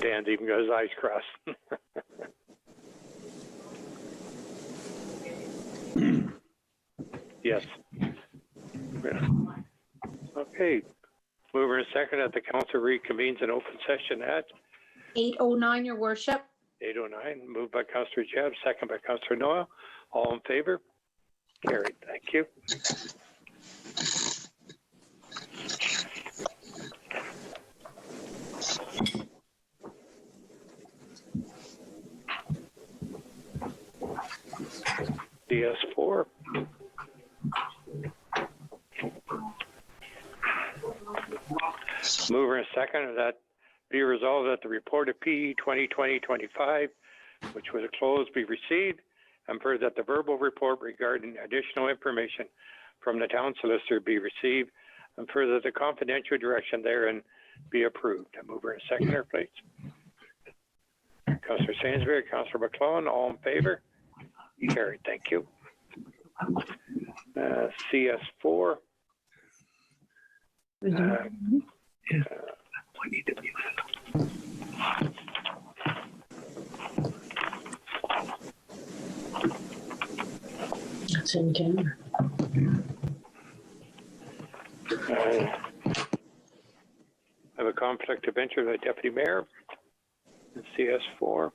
Dan's even got his eyes crossed. Yes. Okay. Mover and second that the council reconvenes an open session at 8:09, your worship. 8:09. Moved by Councillor Jebb, second by Councillor Noel. All in favor? Carried. Thank you. DS4. Mover and second that be resolved that the report of PE 2020-25, which was closed, be received, and further that the verbal report regarding additional information from the town solicitor be received, and further the confidential direction therein be approved. Mover and seconder, please. Councillor Sainsbury, Councillor McClellan, all in favor? Carried. Thank you. CS4. It's in camera. I have a conflict of interest with Deputy Mayor in CS4.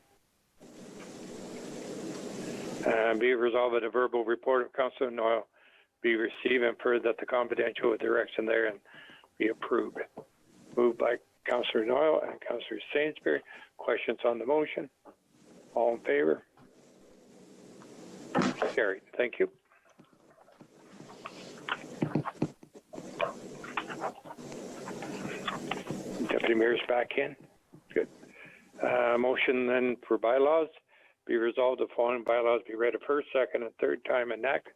Be it resolved that a verbal report of Councillor Noel be received and further that the confidential direction therein be approved. Moved by Councillor Noel and Councillor Sainsbury. Questions on the motion? All in favor? Carried. Thank you. Deputy Mayor's back in. Good. Motion then for bylaws. Be resolved the following bylaws be read a first, second, and third time enacted.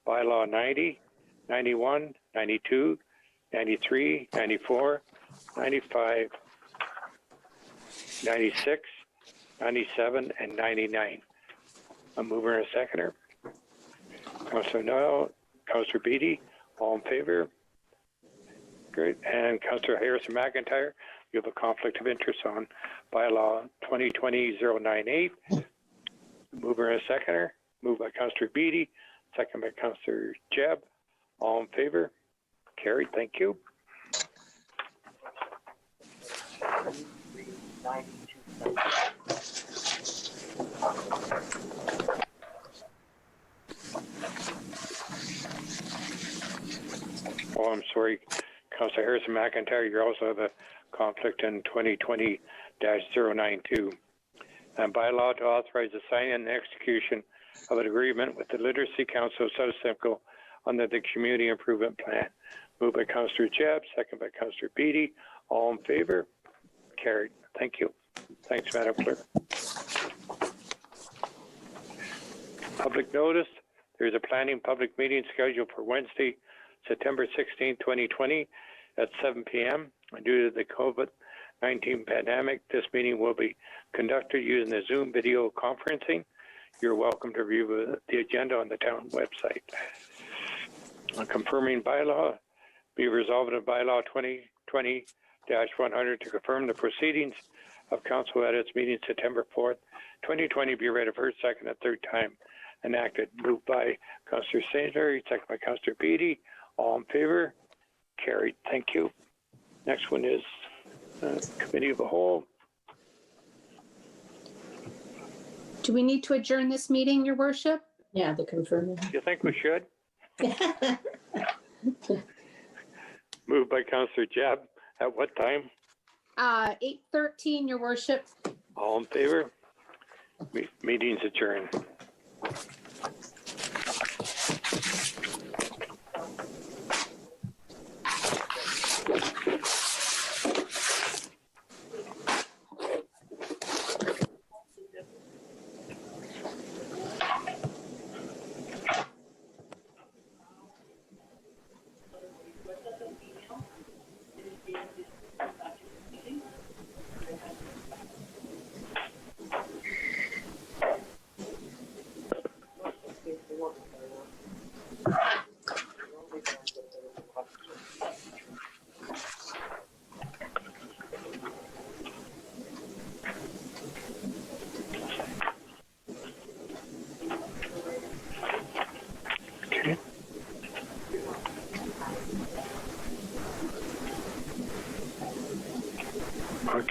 Bylaw 90, 91, 92, 93, 94, 95, 96, 97, and 99. A mover and a seconder. Councillor Noel, Councillor Beatty, all in favor? Great. And Councillor Harrison McIntyre, you have a conflict of interest on bylaw 2020-098. Mover and a seconder. Moved by Councillor Beatty, second by Councillor Jebb. All in favor? Carried. Thank you. Oh, I'm sorry, Councillor Harrison McIntyre, you also have a conflict in 2020-092. And bylaw to authorize the signing and execution of an agreement with the Literacy Council of South Simcoe under the Community Improvement Plan. Moved by Councillor Jebb, second by Councillor Beatty. All in favor? Carried. Thank you. Thanks, Madam Clerk. Public notice. There's a planning public meeting scheduled for Wednesday, September 16, 2020 at 7 p.m. Due to the COVID-19 pandemic, this meeting will be conducted using the Zoom video conferencing. You're welcome to review the agenda on the town website. Confirming bylaw, be resolved in bylaw 2020-100 to confirm the proceedings of council at its meeting September 4th, 2020 be read a first, second, and third time enacted. Moved by Councillor Sainsbury, second by Councillor Beatty. All in favor? Carried. Thank you. Next one is Committee of the Whole. Do we need to adjourn this meeting, your worship? Yeah, the confirming. You think we should? Moved by Councillor Jebb. At what time? 8:13, your worship. All in favor? Meeting's adjourned.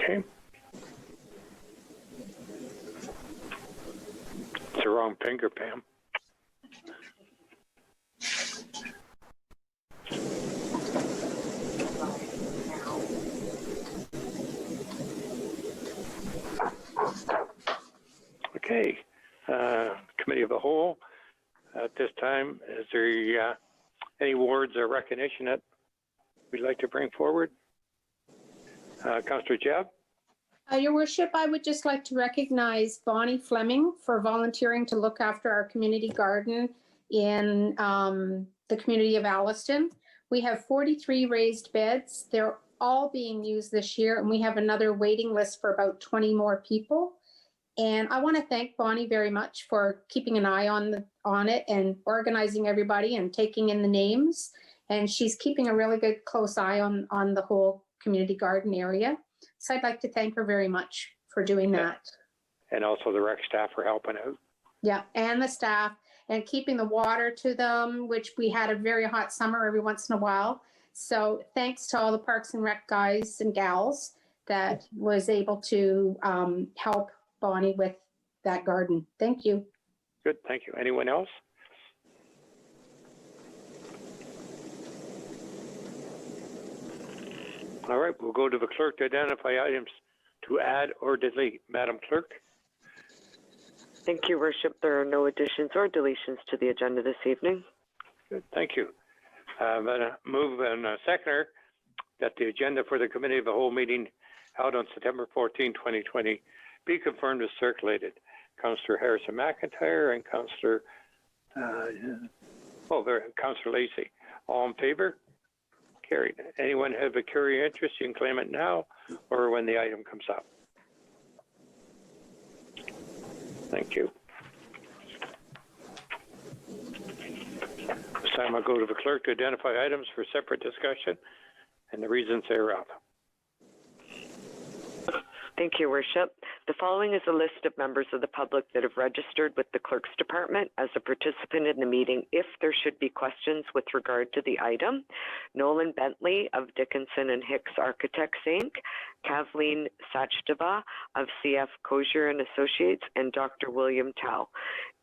Okay. It's the wrong finger, Pam. Okay, Committee of the Whole. At this time, is there any awards or recognition that we'd like to bring forward? Councillor Jebb? Your Worship, I would just like to recognize Bonnie Fleming for volunteering to look after our community garden in the community of Alliston. We have 43 raised beds. They're all being used this year, and we have another waiting list for about 20 more people. And I want to thank Bonnie very much for keeping an eye on it and organizing everybody and taking in the names. And she's keeping a really good close eye on the whole community garden area. So I'd like to thank her very much for doing that. And also the rec staff for helping out. Yeah, and the staff and keeping the water to them, which we had a very hot summer every once in a while. So thanks to all the Parks and Rec guys and gals that was able to help Bonnie with that garden. Thank you. Good, thank you. Anyone else? All right, we'll go to the clerk to identify items to add or delete. Madam Clerk? Thank you, Worship. There are no additions or deletions to the agenda this evening. Good, thank you. I'm going to move and seconder that the agenda for the Committee of the Whole meeting held on September 14, 2020 be confirmed as circulated. Councillor Harrison McIntyre and Councillor Lacey. All in favor? Carried. Anyone have a curious interest, you can claim it now or when the item comes up. Thank you. This time I'll go to the clerk to identify items for separate discussion and the reasons thereof. Thank you, Worship. The following is a list of members of the public that have registered with the Clerk's Department as a participant in the meeting if there should be questions with regard to the item. Nolan Bentley of Dickinson and Hicks Architects, Inc., Kathleen Sachdeva of CF Kosher and Associates, and Dr. William Tao.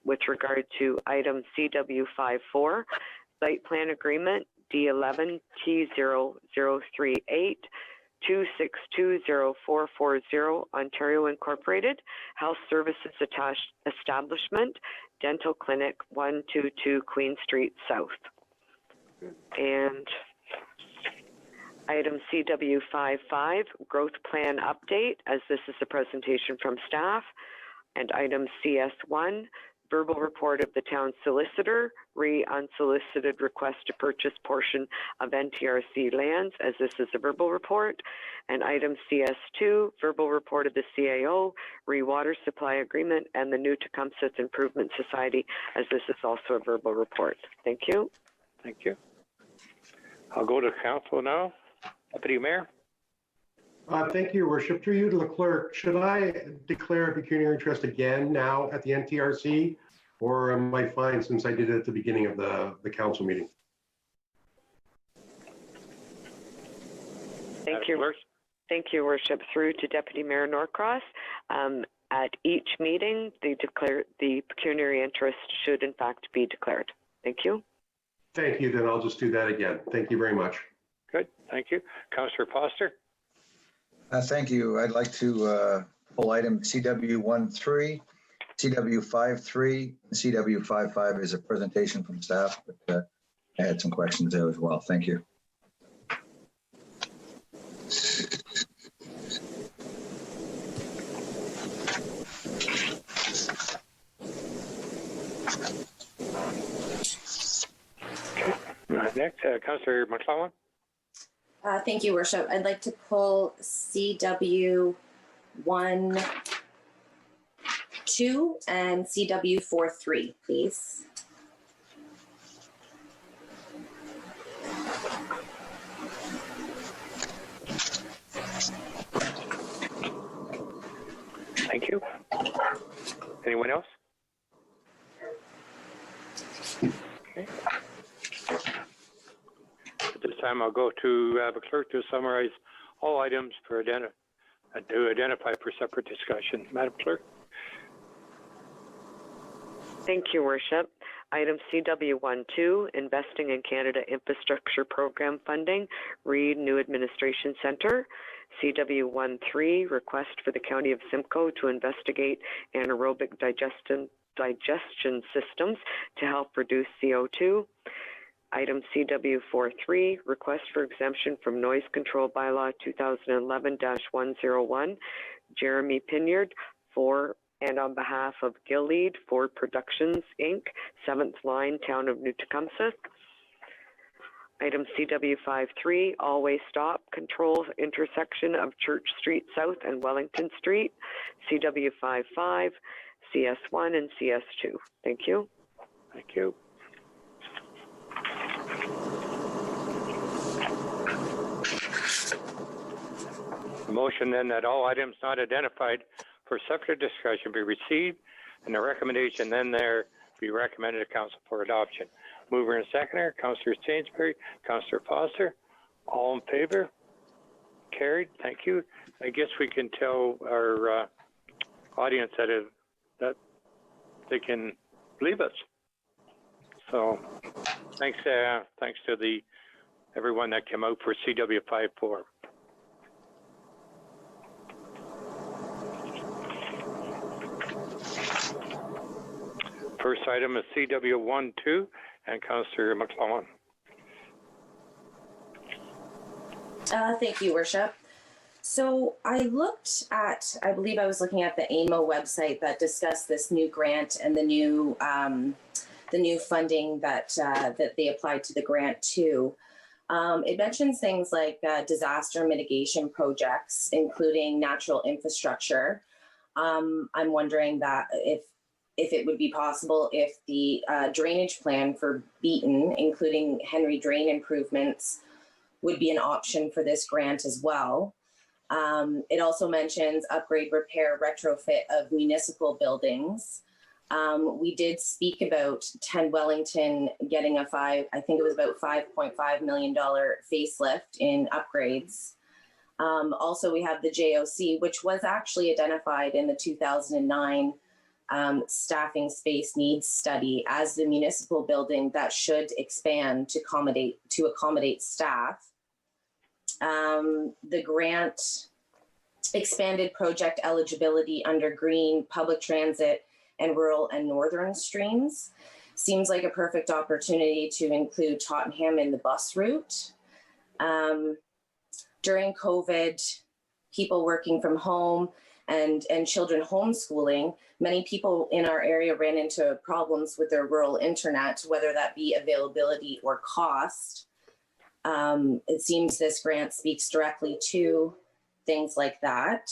With regard to item CW54, Site Plan Agreement D11T0038, 2620440 Ontario Incorporated, Health Services Attached Establishment, Dental Clinic, 122 Queen Street South. And item CW55, Growth Plan Update, as this is a presentation from staff. And item CS1, Verbal Report of the Town Solicitor, unsolicited request to purchase portion of NTRC lands, as this is a verbal report. And item CS2, Verbal Report of the CAO, Water Supply Agreement, and the new Tecumseth Improvement Society, as this is also a verbal report. Thank you. Thank you. I'll go to council now. Deputy Mayor. Thank you, Your Worship. Through you to the clerk, should I declare a pecuniary interest again now at the NTRC, or am I fine since I did it at the beginning of the council meeting? Thank you. Thank you, Worship. Through to Deputy Mayor Norcross. At each meeting, the pecuniary interest should in fact be declared. Thank you. Thank you. Then I'll just do that again. Thank you very much. Good. Thank you. Councillor Foster. Thank you. I'd like to pull item CW13, CW53, CW55 is a presentation from staff, but I had some questions there as well. Thank you. Next, Councillor McClellan. Thank you, Worship. I'd like to pull CW12 and CW43, please. Thank you. Anyone else? Okay. At this time, I'll go to the clerk to summarize all items for to identify for separate discussion. Madam Clerk? Thank you, Worship. Item CW12, Investing in Canada Infrastructure Program Funding, Reed New Administration Center. CW13, Request for the County of Simcoe to investigate anaerobic digestion systems to help reduce CO2. Item CW43, Request for Exemption from Noise Control Bylaw 2011-101, Jeremy Pinyard, for and on behalf of Gilead Ford Productions, Inc., 7th Line, Town of New Tecumseth. Item CW53, All-Way Stop Control Intersection of Church Street South and Wellington Street, CW55, CS1 and CS2. Thank you. Thank you. The motion then that all items not identified for separate discussion be received, and the recommendation then there be recommended to council for adoption. Mover and seconder, Councillor Sainsbury, Councillor Foster, all in favor? Carried. Thank you. I guess we can tell our audience that they can leave us. So thanks to everyone that came out for CW54. First item is CW12 and Councillor McClellan. Thank you, Worship. So I looked at, I believe I was looking at the AMO website that discussed this new grant and the new funding that they applied to the grant to. It mentions things like disaster mitigation projects, including natural infrastructure. I'm wondering that if it would be possible if the drainage plan for Beaton, including Henry Drain improvements, would be an option for this grant as well. It also mentions upgrade, repair, retrofit of municipal buildings. We did speak about 10 Wellington getting I think it was about $5.5 million facelift in upgrades. Also, we have the JOC, which was actually identified in the 2009 staffing space needs study as the municipal building that should expand to accommodate staff. The grant expanded project eligibility under green, public transit, and rural and northern streams. Seems like a perfect opportunity to include Tottenham in the bus route. During COVID, people working from home and children homeschooling, many people in our area ran into problems with their rural internet, whether that be availability or cost. It seems this grant speaks directly to things like that.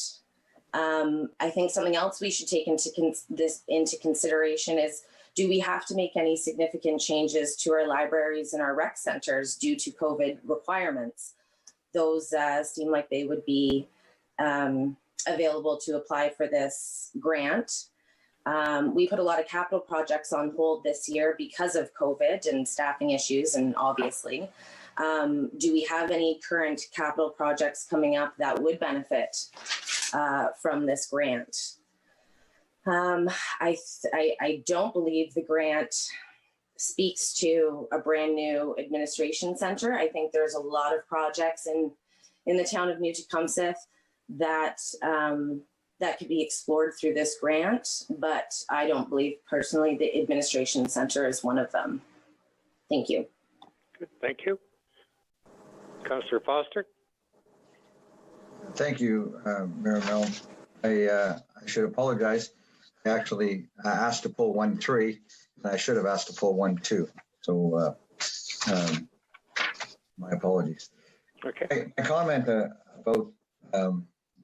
I think something else we should take into consideration is, do we have to make any significant changes to our libraries and our rec centers due to COVID requirements? Those seem like they would be available to apply for this grant. We put a lot of capital projects on hold this year because of COVID and staffing issues, and obviously. Do we have any current capital projects coming up that would benefit from this grant? I don't believe the grant speaks to a brand new administration center. I think there's a lot of projects in the town of New Tecumseth that could be explored through this grant, but I don't believe personally the administration center is one of them. Thank you. Good, thank you. Councillor Foster. Thank you, Mayor Mellon. I should apologize. I actually asked to pull 1-3, and I should have asked to pull 1-2. So my apologies. Okay. My comment about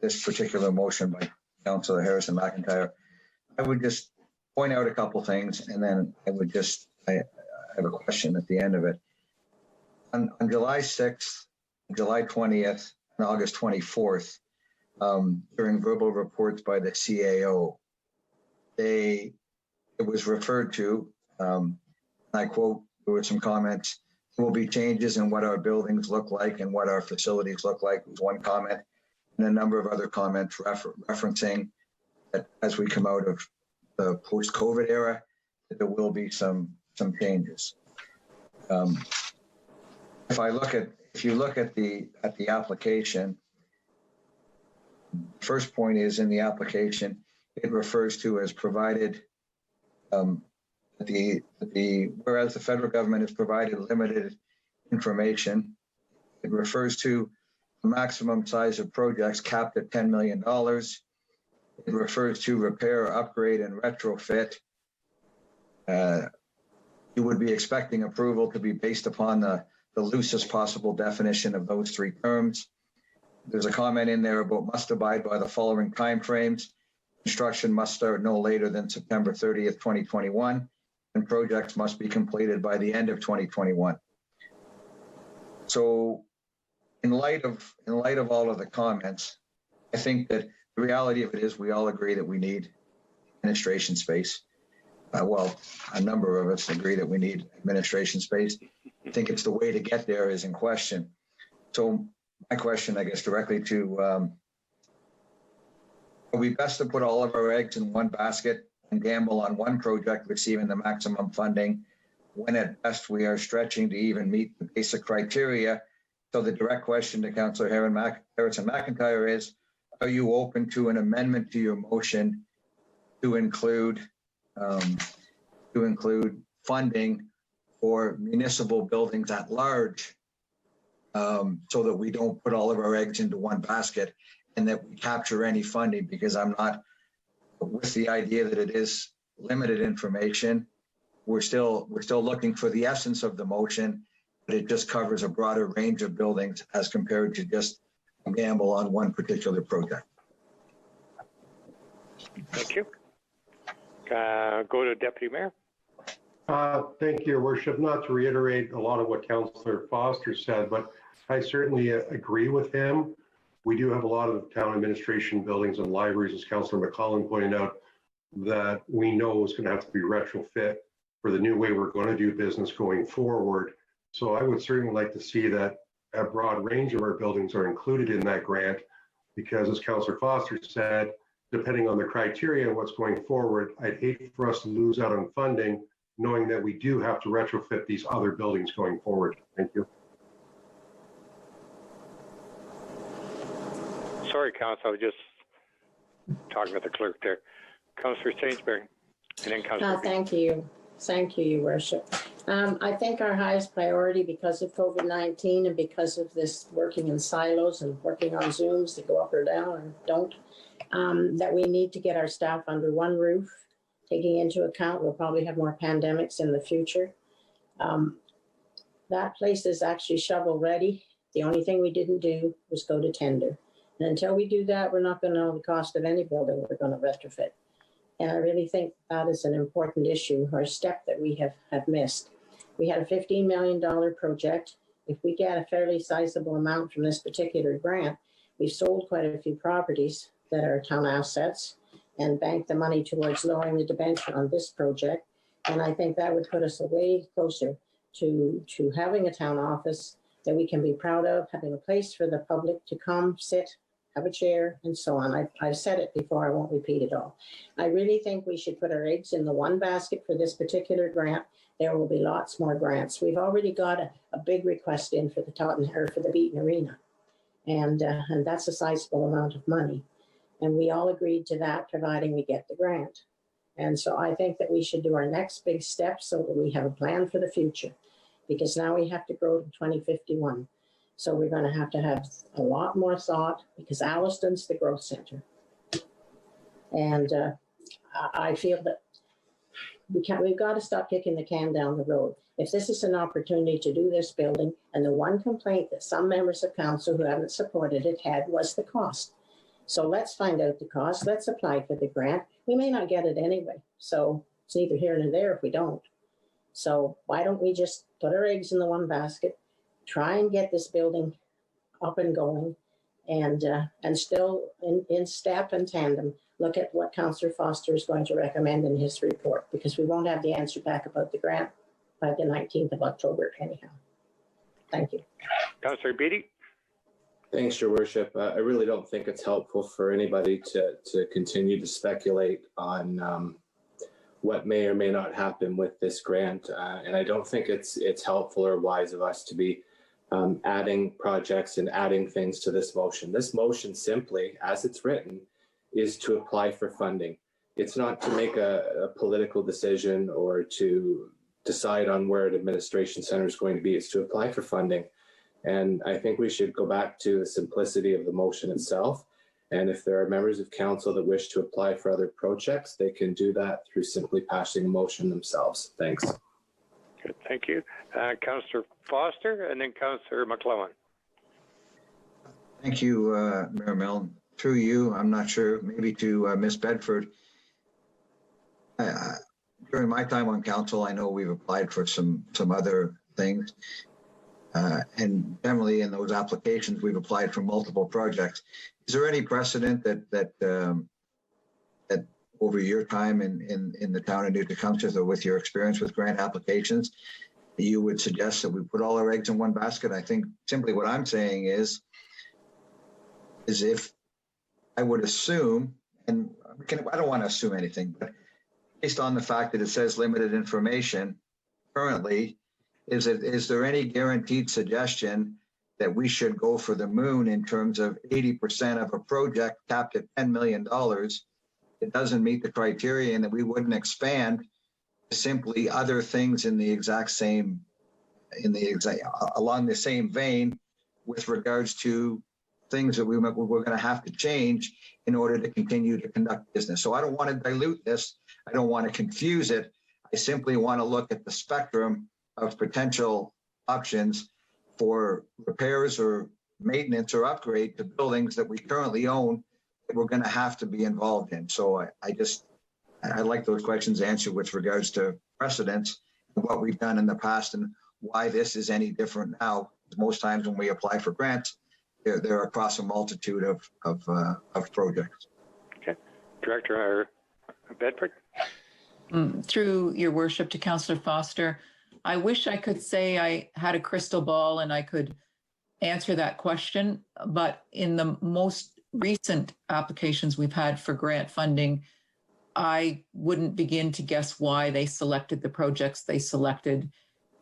this particular motion by Councillor Harrison McIntyre, I would just point out a couple things, and then I have a question at the end of it. On July 6th, July 20th, and August 24th, during verbal reports by the CAO, it was referred to, and I quote, there were some comments, there will be changes in what our buildings look like and what our facilities look like, was one comment. and a number of other comments referencing that as we come out of the post-COVID era, that there will be some changes. If you look at the application, first point is in the application, it refers to as provided, whereas the federal government has provided limited information, it refers to the maximum size of projects capped at $10 million. It refers to repair, upgrade, and retrofit. You would be expecting approval to be based upon the loosest possible definition of those three terms. There's a comment in there about must abide by the following timeframes. Construction must start no later than September 30th, 2021, and projects must be completed by the end of 2021. So in light of all of the comments, I think that the reality of it is we all agree that we need administration space. Well, a number of us agree that we need administration space. I think it's the way to get there is in question. So my question, I guess, directly to, are we best to put all of our eggs in one basket and gamble on one project receiving the maximum funding when at best we are stretching to even meet the basic criteria? So the direct question to Councillor Harrison McIntyre is, are you open to an amendment to your motion to include funding for municipal buildings at large, so that we don't put all of our eggs into one basket and that we capture any funding? Because I'm not with the idea that it is limited information. We're still looking for the essence of the motion, but it just covers a broader range of buildings as compared to just a gamble on one particular project. Thank you. Go to Deputy Mayor. Thank you, Your Worship. Not to reiterate a lot of what Councillor Foster said, but I certainly agree with him. We do have a lot of town administration buildings and libraries, as Councillor McCollum pointed out, that we know is going to have to be retrofit for the new way we're going to do business going forward. So I would certainly like to see that a broad range of our buildings are included in that grant, because as Councillor Foster said, depending on the criteria and what's going forward, I'd hate for us to lose out on funding, knowing that we do have to retrofit these other buildings going forward. Thank you. Sorry, Council, I was just talking to the clerk there. Councillor Sainsbury, and then Councillor. Thank you, Your Worship. I think our highest priority, because of COVID-19 and because of this working in silos and working on Zooms that go up or down or don't, that we need to get our staff under one roof, taking into account we'll probably have more pandemics in the future. That place is actually shovel ready. The only thing we didn't do was go to tender. And until we do that, we're not going to know the cost of any building we're going to retrofit. And I really think that is an important issue, or a step that we have missed. We had a $15 million project. If we get a fairly sizable amount from this particular grant, we've sold quite a few properties that are town assets and banked the money towards lowering the debenture on this project. And I think that would put us way closer to having a town office that we can be proud of, having a place for the public to come, sit, have a chair, and so on. I've said it before, I won't repeat it all. I really think we should put our eggs in the one basket for this particular grant. There will be lots more grants. We've already got a big request in for the for the Beaton Arena. And that's a sizable amount of money. And we all agreed to that, providing we get the grant. And so I think that we should do our next big step so that we have a plan for the future, because now we have to grow to 2051. So we're going to have a lot more thought, because Alliston's the growth center. And I feel that we've got to stop kicking the can down the road. If this is an opportunity to do this building, and the one complaint that some members of council who haven't supported it had was the cost. So let's find out the cost. Let's apply for the grant. We may not get it anyway. So it's neither here nor there if we don't. So why don't we just put our eggs in the one basket, try and get this building up and going, and still in step and tandem, look at what Councillor Foster is going to recommend in his report, because we won't have the answer back about the grant by the 19th of October anyhow. Thank you. Councillor Beatty. Thanks, Your Worship. I really don't think it's helpful for anybody to continue to speculate on what may or may not happen with this grant. And I don't think it's helpful or wise of us to be adding projects and adding things to this motion. This motion simply, as it's written, is to apply for funding. It's not to make a political decision or to decide on where an administration center is going to be. It's to apply for funding. And I think we should go back to the simplicity of the motion itself. And if there are members of council that wish to apply for other projects, they can do that through simply passing a motion themselves. Thanks. Good, thank you. Councillor Foster and then Councillor McClellan. Thank you, Mayor Milne. Through you, I'm not sure, maybe to Ms. Bedford. During my time on council, I know we've applied for some other things. And generally in those applications, we've applied for multiple projects. Is there any precedent that over your time in the town of New Tecumseth, or with your experience with grant applications, you would suggest that we put all our eggs in one basket? I think simply what I'm saying is if I would assume, and I don't want to assume anything, but based on the fact that it says limited information currently, is there any guaranteed suggestion that we should go for the moon in terms of 80% of a project capped at $10 million? It doesn't meet the criteria, and that we wouldn't expand simply other things in the exact same, along the same vein with regards to things that we're going to have to change in order to continue to conduct business. So I don't want to dilute this. I don't want to confuse it. I simply want to look at the spectrum of potential options for repairs or maintenance or upgrade to buildings that we currently own that we're going to have to be involved in. So I like those questions answered with regards to precedents and what we've done in the past and why this is any different now. Most times when we apply for grants, they're across a multitude of projects. Okay. Director Bedford. Through your worship to Councillor Foster, I wish I could say I had a crystal ball and I could answer that question, but in the most recent applications we've had for grant funding, I wouldn't begin to guess why they selected the projects they selected.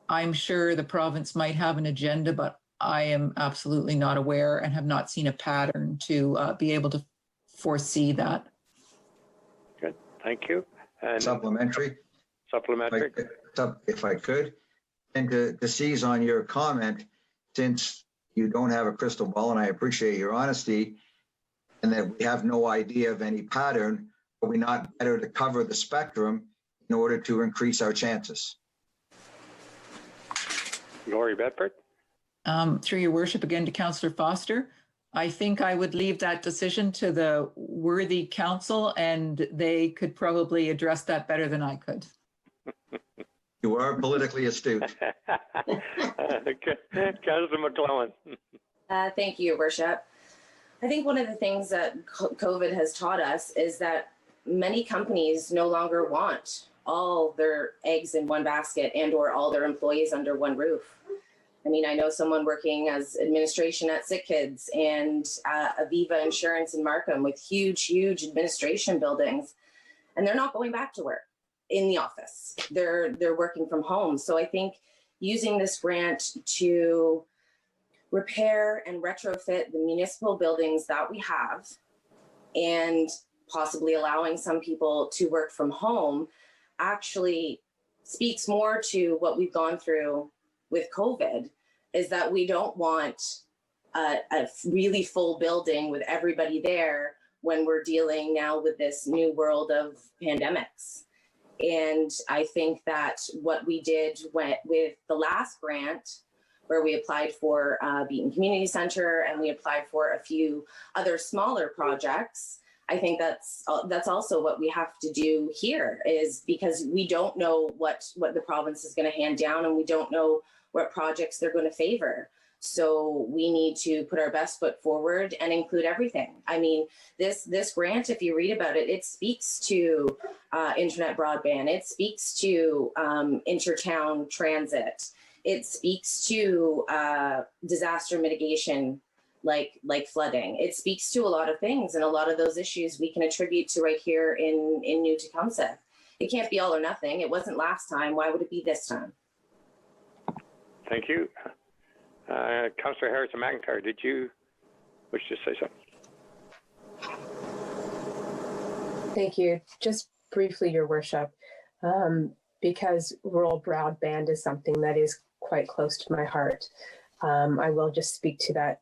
I'm sure the province might have an agenda, but I am absolutely not aware and have not seen a pattern to be able to foresee that. Good, thank you. And Supplementary. If I could, and to seize on your comment, since you don't have a crystal ball, and I appreciate your honesty, and that we have no idea of any pattern, are we not better to cover the spectrum in order to increase our chances? Lori Bedford. Through your worship again to Councillor Foster, I think I would leave that decision to the worthy council, and they could probably address that better than I could. You are politically astute. Councillor McClellan. Thank you, Your Worship. I think one of the things that COVID has taught us is that many companies no longer want all their eggs in one basket and or all their employees under one roof. I mean, I know someone working as administration at Sick Kids and Aviva Insurance in Markham with huge, huge administration buildings, and they're not going back to work in the office. They're working from home. So I think using this grant to repair and retrofit the municipal buildings that we have and possibly allowing some people to work from home actually speaks more to what we've gone through with COVID, is that we don't want a really full building with everybody there when we're dealing now with this new world of pandemics. And I think that what we did with the last grant, where we applied for Beaton Community Center and we applied for a few other smaller projects, I think that's also what we have to do here, is because we don't know what the province is going to hand down, and we don't know what projects they're going to favor. So we need to put our best foot forward and include everything. I mean, this grant, if you read about it, it speaks to internet broadband. It speaks to intertown transit. It speaks to disaster mitigation like flooding. It speaks to a lot of things, and a lot of those issues we can attribute to right here in New Tecumseth. It can't be all or nothing. It wasn't last time. Why would it be this time? Thank you. Councillor Harrison McIntyre, did you wish to say something? Thank you. Just briefly, Your Worship, because rural broadband is something that is quite close to my heart. I will just speak to that.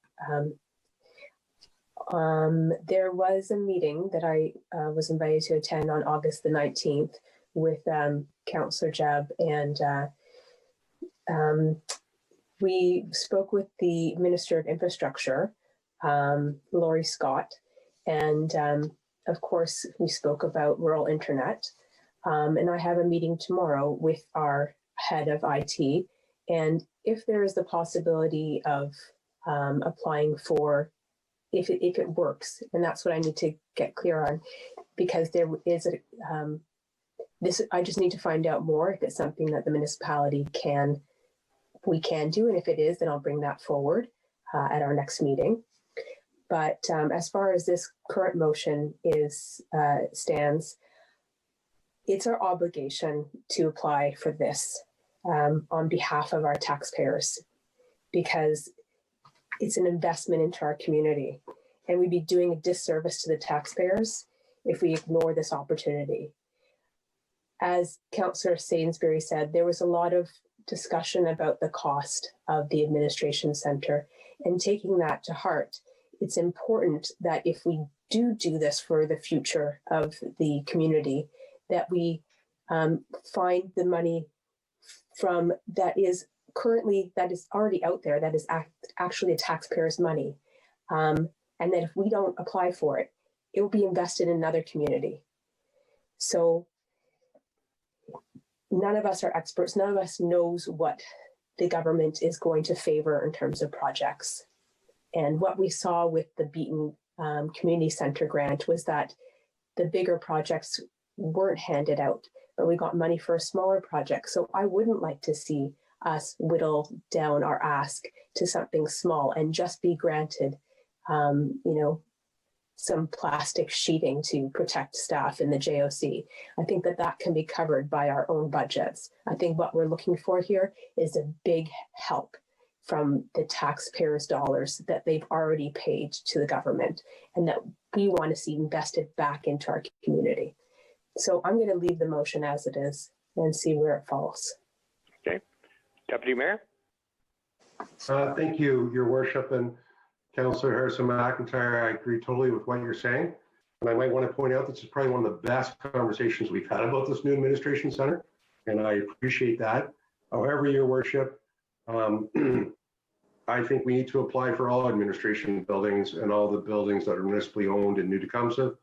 There was a meeting that I was invited to attend on August the 19th with Councillor Jebb, and we spoke with the Minister of Infrastructure, Laurie Scott, and of course, we spoke about rural internet. And I have a meeting tomorrow with our head of IT. And if there is the possibility of applying for, if it works, and that's what I need to get clear on, because there is I just need to find out more if it's something that the municipality we can do. And if it is, then I'll bring that forward at our next meeting. But as far as this current motion stands, it's our obligation to apply for this on behalf of our taxpayers, because it's an investment into our community, and we'd be doing a disservice to the taxpayers if we ignore this opportunity. As Councillor Sainsbury said, there was a lot of discussion about the cost of the administration centre, and taking that to heart, it's important that if we do this for the future of the community, that we find the money from that is already out there, that is actually a taxpayer's money. And that if we don't apply for it, it will be invested in another community. So none of us are experts. None of us knows what the government is going to favor in terms of projects. And what we saw with the Beaton Community Centre grant was that the bigger projects weren't handed out, but we got money for a smaller project. So I wouldn't like to see us whittle down our ask to something small and just be granted, some plastic sheeting to protect staff in the JOC. I think that can be covered by our own budgets. I think what we're looking for here is a big help from the taxpayers' dollars that they've already paid to the government, and that we want to see invested back into our community. So I'm going to leave the motion as it is and see where it falls. Okay. Deputy Mayor? Thank you, Your Worship, and Councillor Harrison McIntyre. I agree totally with what you're saying. And I might want to point out this is probably one of the best conversations we've had about this new administration center, and I appreciate that. However, Your Worship, I think we need to apply for all administration buildings and all the buildings that are municipally owned in New Tecumseth,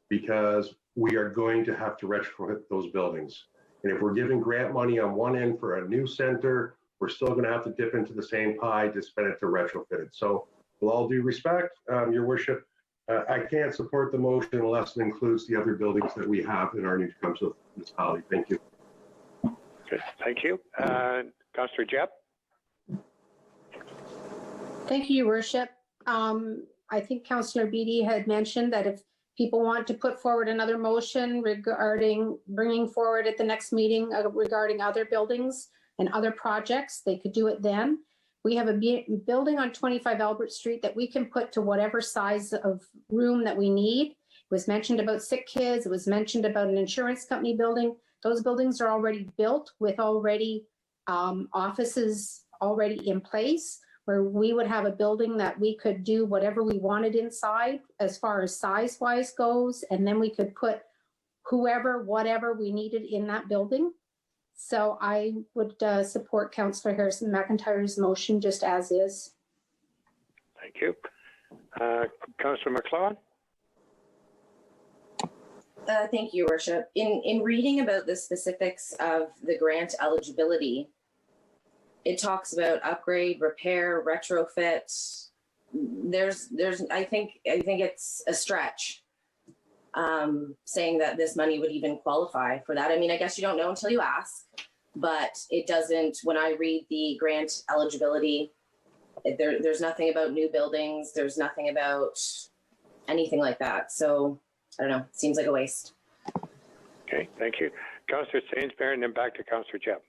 because we are going to have to retrofit those buildings. And if we're giving grant money on one end for a new center, we're still going to have to dip into the same pie to spend it to retrofit it. So with all due respect, Your Worship, I can't support the motion unless it includes the other buildings that we have in our New Tecumseth municipality. Thank you. Okay, thank you. Councillor Jebb? Thank you, Your Worship. I think Councillor Beattie had mentioned that if people want to put forward another motion regarding bringing forward at the next meeting regarding other buildings and other projects, they could do it then. We have a building on 25 Albert Street that we can put to whatever size of room that we need. It was mentioned about sick kids. It was mentioned about an insurance company building. Those buildings are already built with already offices already in place, where we would have a building that we could do whatever we wanted inside as far as size-wise goes, and then we could put whoever, whatever we needed in that building. So I would support Councillor Harrison McIntyre's motion just as is. Thank you. Councillor McLeod? Thank you, Your Worship. In reading about the specifics of the grant eligibility, it talks about upgrade, repair, retrofit. I think it's a stretch saying that this money would even qualify for that. I mean, I guess you don't know until you ask, but it doesn't. When I read the grant eligibility There's nothing about new buildings. There's nothing about anything like that. So I don't know. Seems like a waste. Okay, thank you. Councillor Sainsbury, and then back to Councillor Jebb.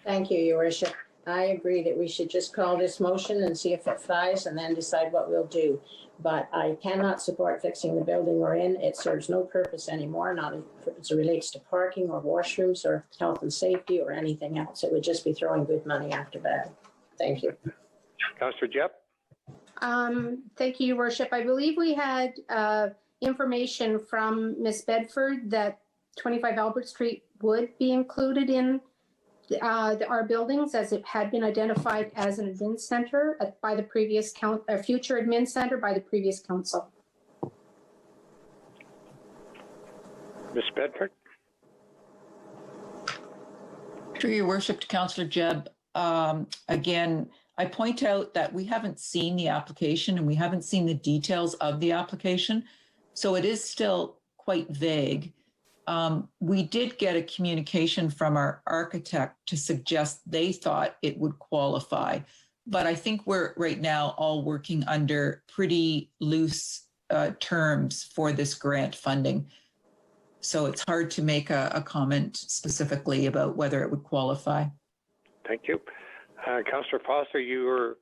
Thank you, Your Worship. I agree that we should just call this motion and see if it flies and then decide what we'll do. But I cannot support fixing the building we're in. It serves no purpose anymore, not as it relates to parking or washrooms or health and safety or anything else. It would just be throwing good money after bad. Thank you. Councillor Jebb? Thank you, Your Worship. I believe we had information from Ms. Bedford that 25 Albert Street would be included in our buildings, as it had been identified as an admin center by the previous future admin center by the previous council. Ms. Bedford? Through your worship to Councillor Jebb, again, I point out that we haven't seen the application and we haven't seen the details of the application. So it is still quite vague. We did get a communication from our architect to suggest they thought it would qualify. But I think we're right now all working under pretty loose terms for this grant funding. So it's hard to make a comment specifically about whether it would qualify. Thank you. Councillor Foster, you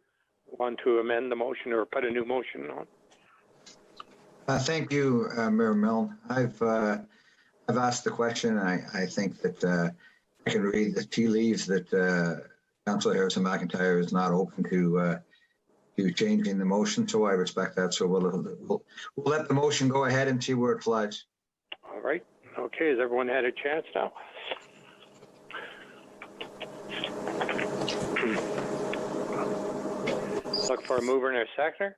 want to amend the motion or put a new motion on? Thank you, Mayor Milne. I've asked the question. I think that I can read the tea leaves that Councillor Harrison McIntyre is not open to changing the motion, so I respect that. So we'll let the motion go ahead and see where it flies. All right. Okay. Has everyone had a chance now? Look for a mover and a seconder.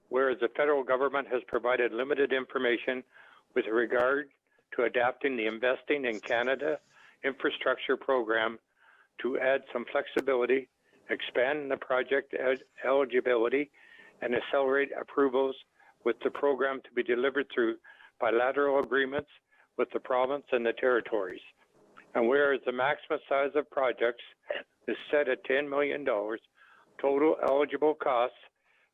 Whereas the federal government has provided limited information with regard to adapting the Investing in Canada infrastructure program to add some flexibility, expand the project eligibility, and accelerate approvals with the program to be delivered through bilateral agreements with the province and the territories. And whereas the maximum size of projects is set at $10 million, total eligible costs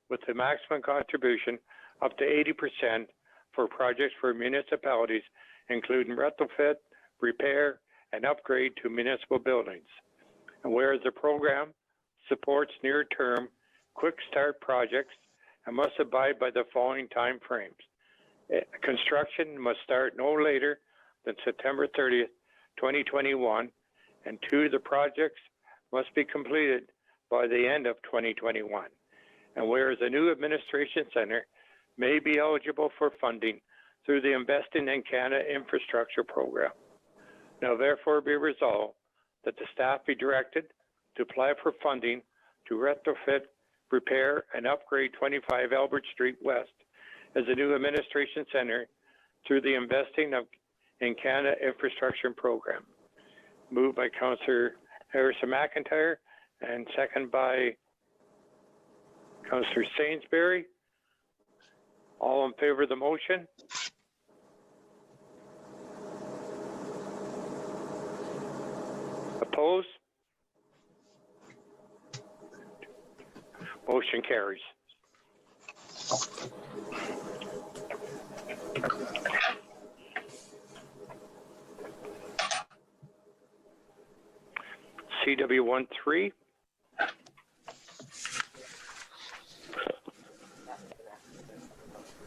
with the maximum contribution up to 80% for projects for municipalities, including retrofit, repair, and upgrade to municipal buildings. And whereas the program supports near-term, quick start projects and must abide by the following time frames. Construction must start no later than September 30th, 2021, and 2, the projects must be completed by the end of 2021. And whereas a new administration center may be eligible for funding through the Investing in Canada infrastructure program. Now therefore be resolved that the staff be directed to apply for funding to retrofit, repair, and upgrade 25 Albert Street West as a new administration center through the Investing in Canada infrastructure program. Moved by Councillor Harrison McIntyre and second by Councillor Sainsbury. All in favor of the motion? Opposed? Motion carries. CW13.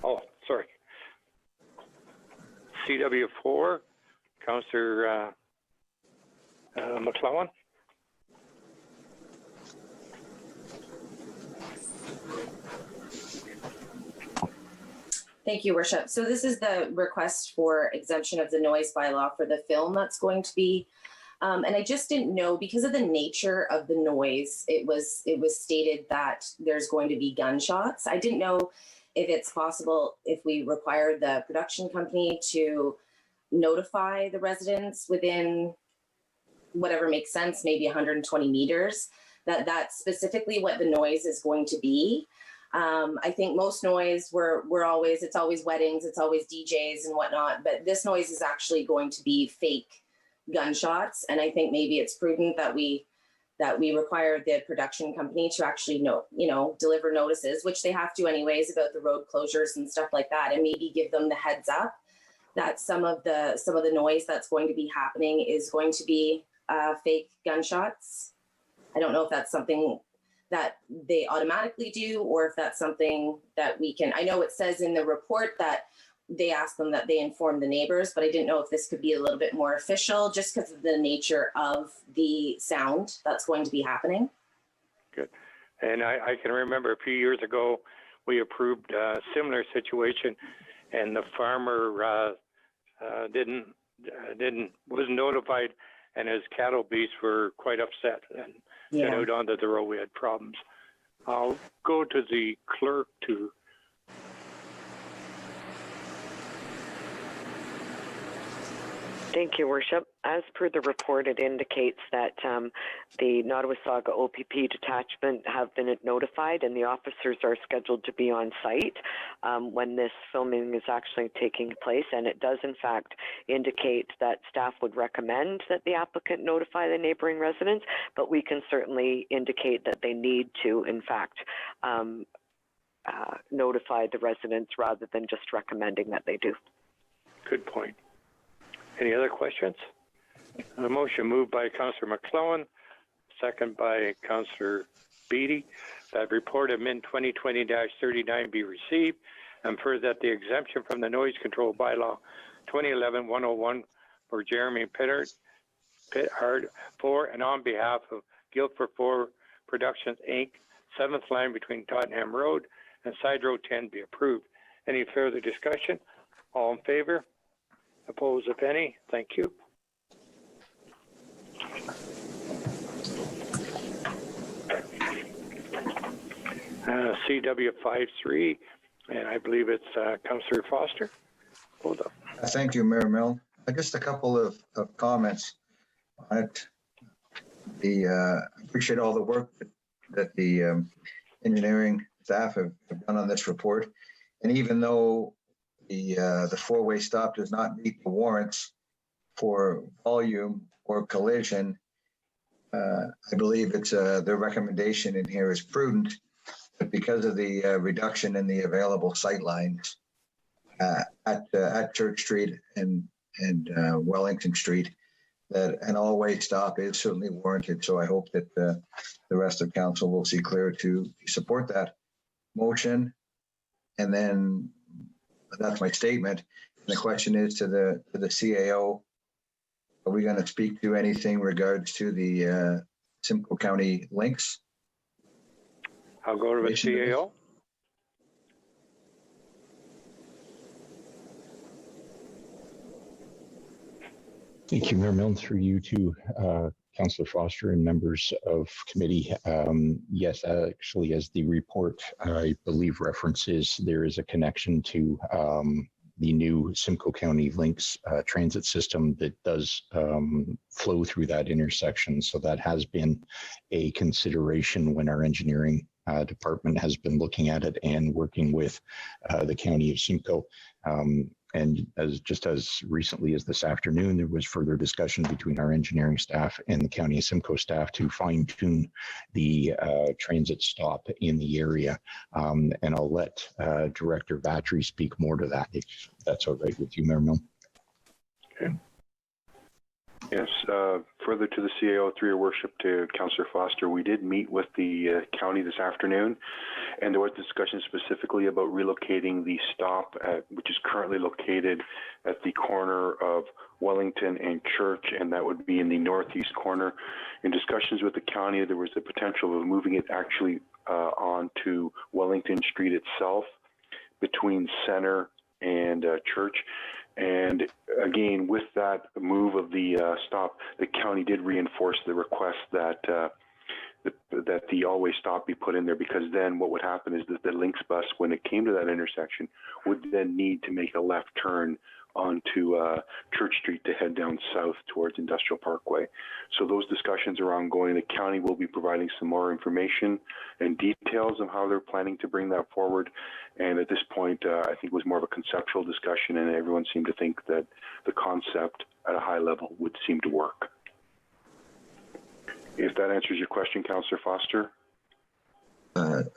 Oh, sorry. CW4, Councillor McClellan. Thank you, Worship. So this is the request for exemption of the noise bylaw for the film that's going to be, and I just didn't know, because of the nature of the noise, it was stated that there's going to be gunshots. I didn't know if it's possible if we require the production company to notify the residents within whatever makes sense, maybe 120 meters, that's specifically what the noise is going to be. I think most noise, it's always weddings, it's always DJs and whatnot, but this noise is actually going to be fake gunshots. And I think maybe it's prudent that we that we require the production company to actually deliver notices, which they have to anyways, about the road closures and stuff like that, and maybe give them the heads up that some of the noise that's going to be happening is going to be fake gunshots. I don't know if that's something that they automatically do, or if that's something that we can. I know it says in the report that they asked them that they inform the neighbors, but I didn't know if this could be a little bit more official, just because of the nature of the sound that's going to be happening. Good. And I can remember a few years ago, we approved a similar situation, and the farmer wasn't notified, and his cattle beasts were quite upset and got out onto the road. We had problems. I'll go to the clerk to. Thank you, Worship. As per the report, it indicates that the Nottawasaga OPP detachment have been notified, and the officers are scheduled to be on site when this filming is actually taking place. And it does, in fact, indicate that staff would recommend that the applicant notify the neighboring residents, but we can certainly indicate that they need to, in fact, notify the residents rather than just recommending that they do. Good point. Any other questions? A motion moved by Councillor McClellan, second by Councillor Beatty, that report of Min 2020-39 be received, and further that the exemption from the noise control bylaw 2011-101 for Jeremy Pittard for and on behalf of Guildford 4 Productions Inc., 7th line between Tottenham Road and Side Road 10 be approved. Any further discussion? All in favor? Opposed, if any? Thank you. CW53, and I believe it's Councillor Foster. Hold up. Thank you, Mayor Milne. Just a couple of comments on it. I appreciate all the work that the engineering staff have done on this report. And even though the four-way stop does not meet the warrants for volume or collision, I believe it's their recommendation in here is prudent, but because of the reduction in the available sight lines at Church Street and Wellington Street, that an all-way stop is certainly warranted. So I hope that the rest of council will see clear to support that motion. And then that's my statement. And the question is to the CAO, are we going to speak to anything regards to the Simcoe County links? I'll go to the CAO. Thank you, Mayor Milne, through you to Councillor Foster and members of committee. Yes, actually, as the report, I believe, references, there is a connection to the new Simcoe County Links transit system that does flow through that intersection. So that has been a consideration when our engineering department has been looking at it and working with the County of Simcoe. And as recently as this afternoon, there was further discussion between our engineering staff and the County of Simcoe staff to fine tune the transit stop in the area. And I'll let Director Vatry speak more to that, if that's all right with you, Mayor Milne. Okay. Yes, further to the CAO, through your worship to Councillor Foster, we did meet with the county this afternoon, and there was discussion specifically about relocating the stop, which is currently located at the corner of Wellington and Church, and that would be in the northeast corner. In discussions with the county, there was the potential of moving it actually onto Wellington Street itself, between Center and Church. And again, with that move of the stop, the county did reinforce the request that that the always stop be put in there, because then what would happen is that the Lynx bus, when it came to that intersection, would then need to make a left turn onto Church Street to head down south towards Industrial Parkway. So those discussions are ongoing. The county will be providing some more information and details of how they're planning to bring that forward. And at this point, I think it was more of a conceptual discussion, and everyone seemed to think that the concept at a high level would seem to work. If that answers your question, Councillor Foster.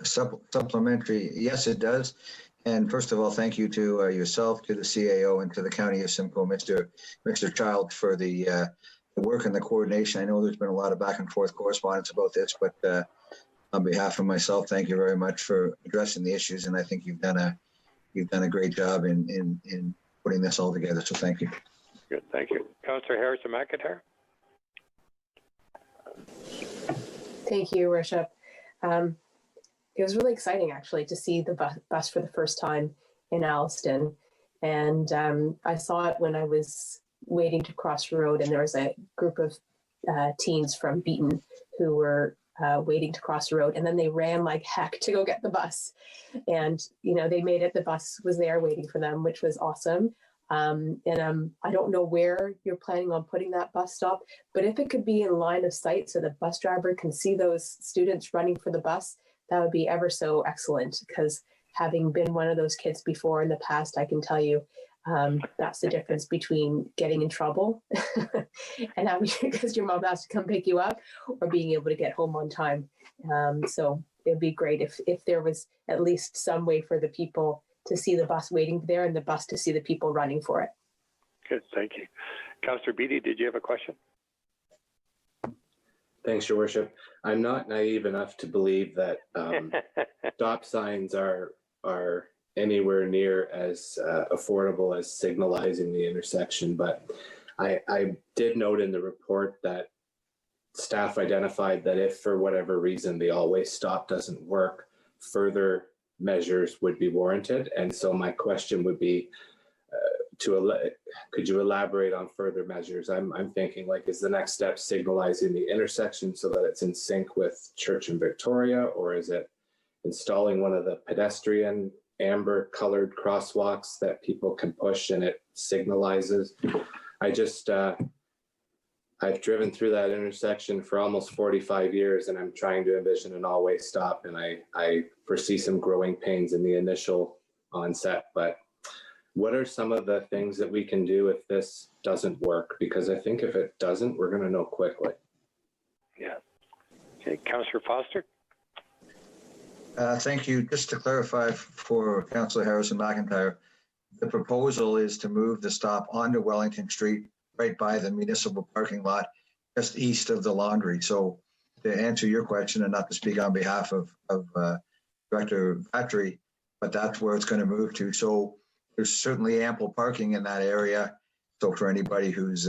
Supplementary, yes, it does. And first of all, thank you to yourself, to the CAO, and to the County of Simcoe, Mr. Child, for the work and the coordination. I know there's been a lot of back and forth correspondence about this, but on behalf of myself, thank you very much for addressing the issues. And I think you've done a great job in putting this all together. So thank you. Good, thank you. Councillor Harrison McIntyre. Thank you, Worship. It was really exciting, actually, to see the bus for the first time in Alliston. And I saw it when I was waiting to cross the road, and there was a group of teens from Beaton who were waiting to cross the road, and then they ran like heck to go get the bus. And, you know, they made it. The bus was there waiting for them, which was awesome. I don't know where you're planning on putting that bus stop, but if it could be in line of sight so the bus driver can see those students running for the bus, that would be ever so excellent, because having been one of those kids before in the past, I can tell you that's the difference between getting in trouble and having, because your mom has to come pick you up, or being able to get home on time. So it'd be great if there was at least some way for the people to see the bus waiting there and the bus to see the people running for it. Good, thank you. Councillor Beattie, did you have a question? Thanks, Your Worship. I'm not naive enough to believe that stop signs are anywhere near as affordable as signalizing the intersection, but I did note in the report that staff identified that if for whatever reason the always stop doesn't work, further measures would be warranted. And so my question would be, could you elaborate on further measures? I'm thinking, like, is the next step signalizing the intersection so that it's in sync with Church and Victoria, or is it installing one of the pedestrian amber colored crosswalks that people can push and it signalizes? I've driven through that intersection for almost 45 years, and I'm trying to envision an always stop, and I foresee some growing pains in the initial onset. But what are some of the things that we can do if this doesn't work? Because I think if it doesn't, we're going to know quickly. Yeah. Okay, Councillor Foster. Thank you. Just to clarify for Councillor Harrison McIntyre, the proposal is to move the stop onto Wellington Street, right by the municipal parking lot, just east of the laundry. So to answer your question, and not to speak on behalf of Director Vatry, but that's where it's going to move to. So there's certainly ample parking in that area. So for anybody who's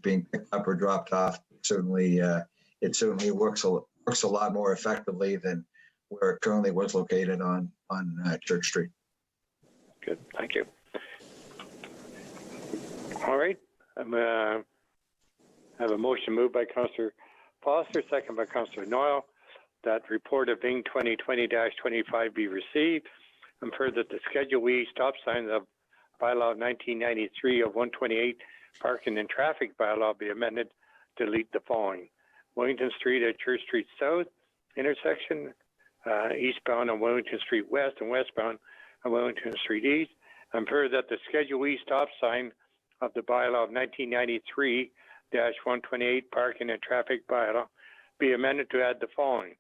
being picked up or dropped off, it certainly works a lot more effectively than where it currently was located on Church Street. Good, thank you. All right, I have a motion moved by Councillor Foster, second by Councillor Noyle, that report of Ing 2020-25 be received, and further that the Schedule E stop signs of bylaw of 1993 of 128 parking and traffic bylaw be amended to delete the following: Wellington Street at Church Street South intersection, eastbound on Wellington Street West and westbound on Wellington Street East, and further that the Schedule E stop sign of the bylaw of 1993-128 parking and traffic bylaw be amended to add the following.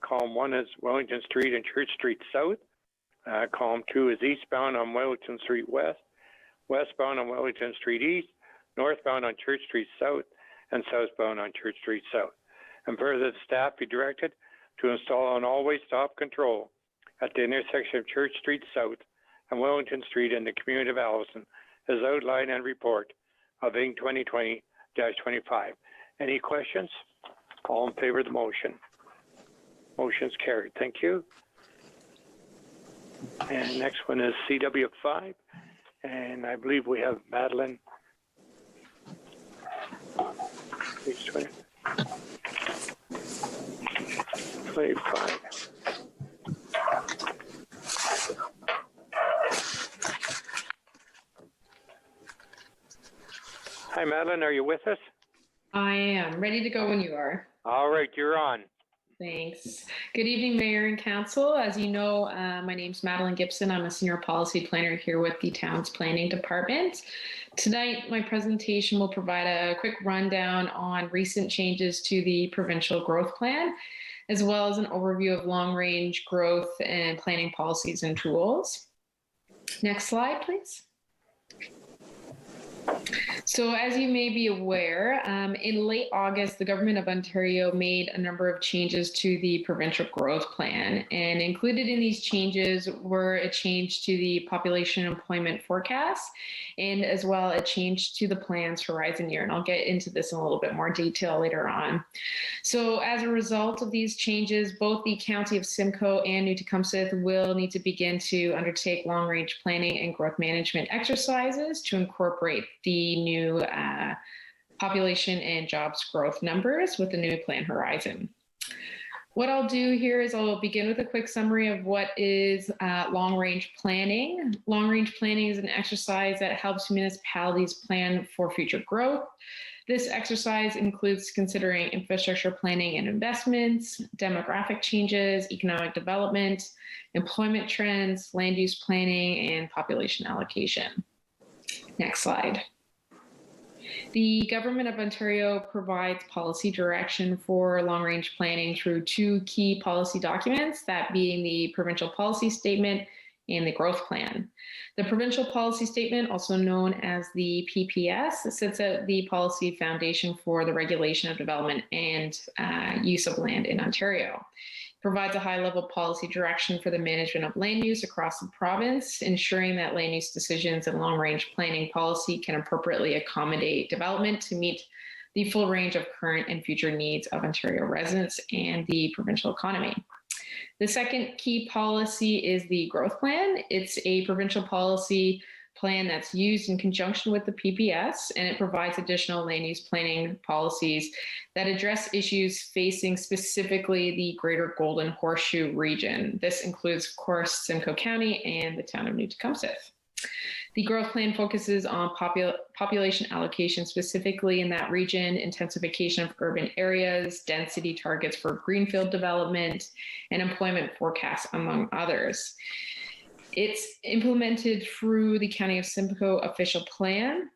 Column 1 is Wellington Street and Church Street South. Column 2 is eastbound on Wellington Street West, westbound on Wellington Street East, northbound on Church Street South, and southbound on Church Street South. And further, the staff be directed to install an always stop control at the intersection of Church Street South and Wellington Street in the community of Alliston, as outlined in report of Ing 2020-25. Any questions? All in favor of the motion? Motion's carried. Thank you. And next one is CW5, and I believe we have Madeline. Page 25. Hi, Madeline, are you with us? I am ready to go when you are. All right, you're on. Thanks. Good evening, Mayor and Council. As you know, my name's Madeline Gibson. I'm a senior policy planner here with the town's planning department. Tonight, my presentation will provide a quick rundown on recent changes to the provincial growth plan, as well as an overview of long-range growth and planning policies and tools. Next slide, please. So as you may be aware, in late August, the Government of Ontario made a number of changes to the provincial growth plan, and included in these changes were a change to the population employment forecast, and as well a change to the plan's horizon year, and I'll get into this in a little bit more detail later on. So as a result of these changes, both the County of Simcoe and New Tecumseth will need to begin to undertake long-range planning and growth management exercises to incorporate the new population and jobs growth numbers with the new plan horizon. What I'll do here is I'll begin with a quick summary of what is long-range planning. Long-range planning is an exercise that helps municipalities plan for future growth. This exercise includes considering infrastructure planning and investments, demographic changes, economic development, employment trends, land use planning, and population allocation. Next slide. The Government of Ontario provides policy direction for long-range planning through two key policy documents, that being the Provincial Policy Statement and the Growth Plan. The Provincial Policy Statement, also known as the PPS, sets out the policy foundation for the regulation of development and use of land in Ontario. Provides a high-level policy direction for the management of land use across the province, ensuring that land use decisions and long-range planning policy can appropriately accommodate development to meet the full range of current and future needs of Ontario residents and the provincial economy. The second key policy is the growth plan. It's a provincial policy plan that's used in conjunction with the PPS, and it provides additional land use planning policies that address issues facing specifically the Greater Golden Horseshoe region. This includes, of course, Simcoe County and the town of New Tecumseth. The growth plan focuses on population allocation specifically in that region, intensification of urban areas, density targets for greenfield development, and employment forecasts, among others. It's implemented through the County of Simcoe official plan,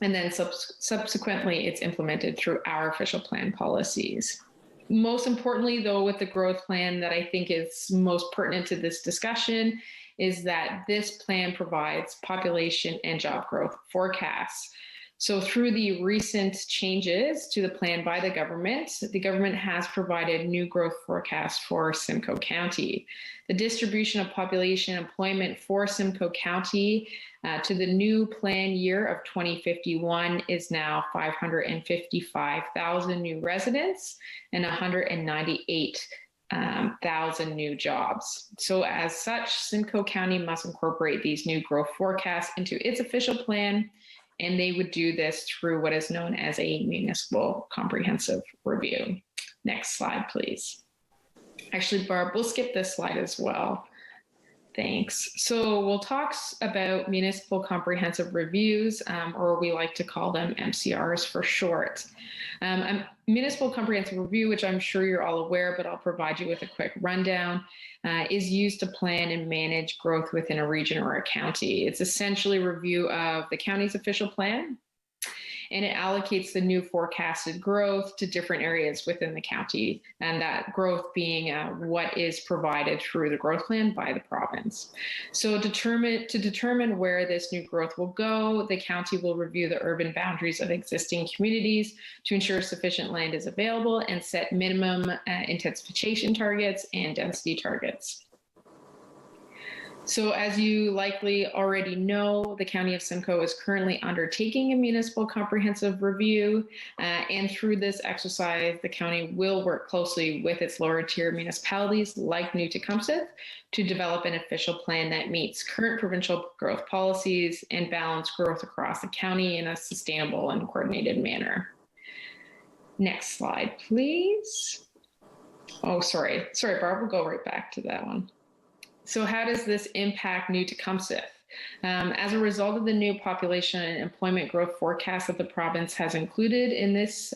and then subsequently it's implemented through our official plan policies. Most importantly, though, with the growth plan that I think is most pertinent to this discussion is that this plan provides population and job growth forecasts. So through the recent changes to the plan by the government has provided new growth forecasts for Simcoe County. The distribution of population employment for Simcoe County to the new plan year of 2051 is now 555,000 new residents and 198,000 new jobs. So as such, Simcoe County must incorporate these new growth forecasts into its official plan, and they would do this through what is known as a municipal comprehensive review. Next slide, please. Actually, Barb, we'll skip this slide as well. Thanks. So we'll talk about municipal comprehensive reviews, or we like to call them MCRs for short. A municipal comprehensive review, which I'm sure you're all aware, but I'll provide you with a quick rundown, is used to plan and manage growth within a region or a county. It's essentially a review of the county's official plan, and it allocates the new forecasted growth to different areas within the county, and that growth being what is provided through the growth plan by the province. So to determine where this new growth will go, the county will review the urban boundaries of existing communities to ensure sufficient land is available and set minimum intensification targets and density targets. So as you likely already know, the County of Simcoe is currently undertaking a municipal comprehensive review, and through this exercise, the county will work closely with its lower tier municipalities like New Tecumseth to develop an official plan that meets current provincial growth policies and balance growth across the county in a sustainable and coordinated manner. Next slide, please. Oh, sorry, Barb, we'll go right back to that one. So how does this impact New Tecumseth? As a result of the new population and employment growth forecast that the province has included in this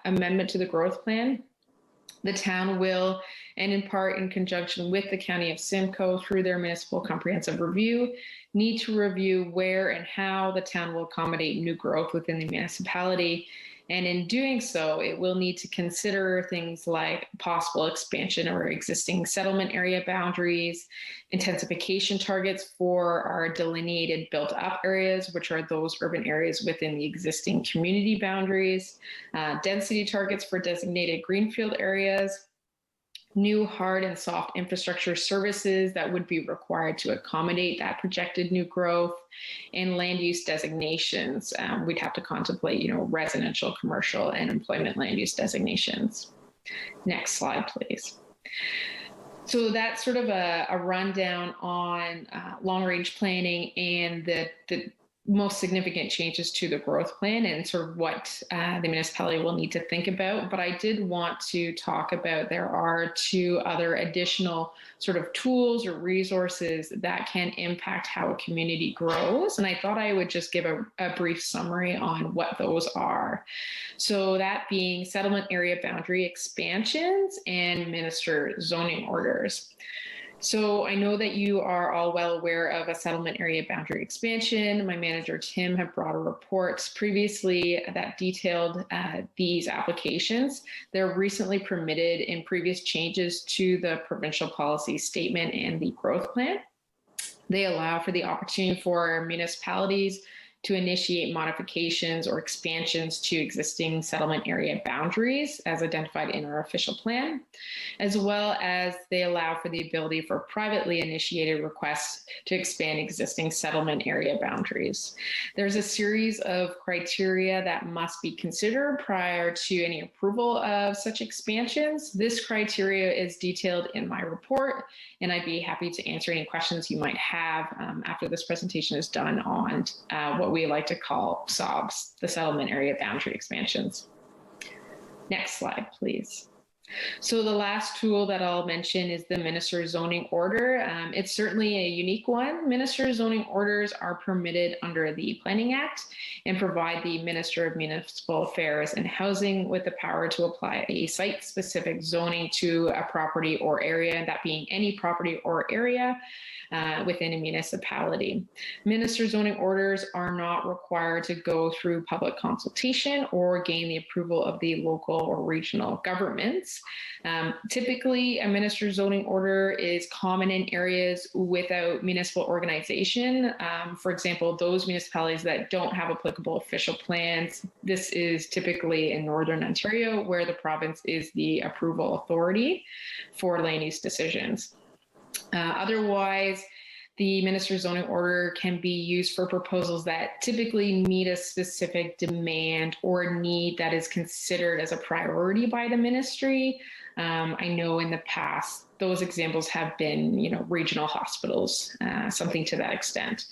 amendment to the growth plan, The town will, and in part in conjunction with the County of Simcoe through their municipal comprehensive review, need to review where and how the town will accommodate new growth within the municipality. And in doing so, it will need to consider things like possible expansion of our existing settlement area boundaries, intensification targets for our delineated built up areas, which are those urban areas within the existing community boundaries, density targets for designated greenfield areas, new hard and soft infrastructure services that would be required to accommodate that projected new growth, and land use designations. We'd have to contemplate, residential, commercial, and employment land use designations. Next slide, please. So that's sort of a rundown on long-range planning and the most significant changes to the growth plan and sort of what the municipality will need to think about. But I did want to talk about, there are two other additional sort of tools or resources that can impact how a community grows. And I thought I would just give a brief summary on what those are. So that being settlement area boundary expansions and minister zoning orders. So I know that you are all well aware of a settlement area boundary expansion. My manager, Tim, have brought a report previously that detailed these applications. They're recently permitted in previous changes to the provincial policy statement and the growth plan. They allow for the opportunity for municipalities to initiate modifications or expansions to existing settlement area boundaries as identified in our official plan, as well as they allow for the ability for privately initiated requests to expand existing settlement area boundaries. There's a series of criteria that must be considered prior to any approval of such expansions. This criteria is detailed in my report, and I'd be happy to answer any questions you might have after this presentation is done on what we like to call SOBs, the settlement area boundary expansions. Next slide, please. So the last tool that I'll mention is the Minister Zoning Order. It's certainly a unique one. Minister Zoning Orders are permitted under the Planning Act and provide the Minister of Municipal Affairs and Housing with the power to apply a site-specific zoning to a property or area, that being any property or area within a municipality. Minister zoning orders are not required to go through public consultation or gain the approval of the local or regional governments. Typically, a minister zoning order is common in areas without municipal organization. For example, those municipalities that don't have applicable official plans. This is typically in Northern Ontario, where the province is the approval authority for land use decisions. Otherwise, the minister's zoning order can be used for proposals that typically meet a specific demand or need that is considered as a priority by the ministry. I know in the past, those examples have been, regional hospitals, something to that extent.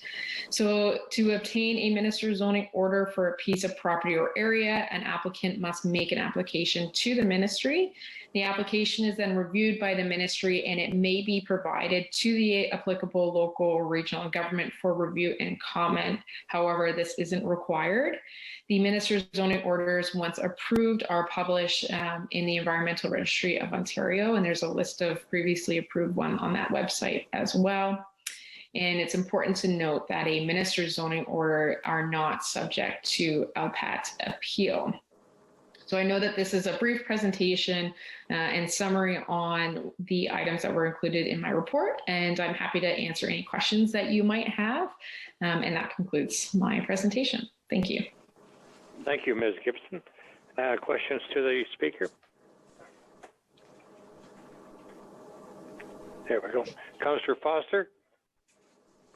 So to obtain a minister's zoning order for a piece of property or area, an applicant must make an application to the ministry. The application is then reviewed by the ministry and it may be provided to the applicable local or regional government for review and comment. However, this isn't required. The minister's zoning orders, once approved, are published in the Environmental Registry of Ontario, and there's a list of previously approved one on that website as well. And it's important to note that a minister's zoning order are not subject to LPAT appeal. So I know that this is a brief presentation and summary on the items that were included in my report, and I'm happy to answer any questions that you might have. And that concludes my presentation. Thank you. Thank you, Ms. Gibson. Questions to the speaker? There we go. Councillor Foster.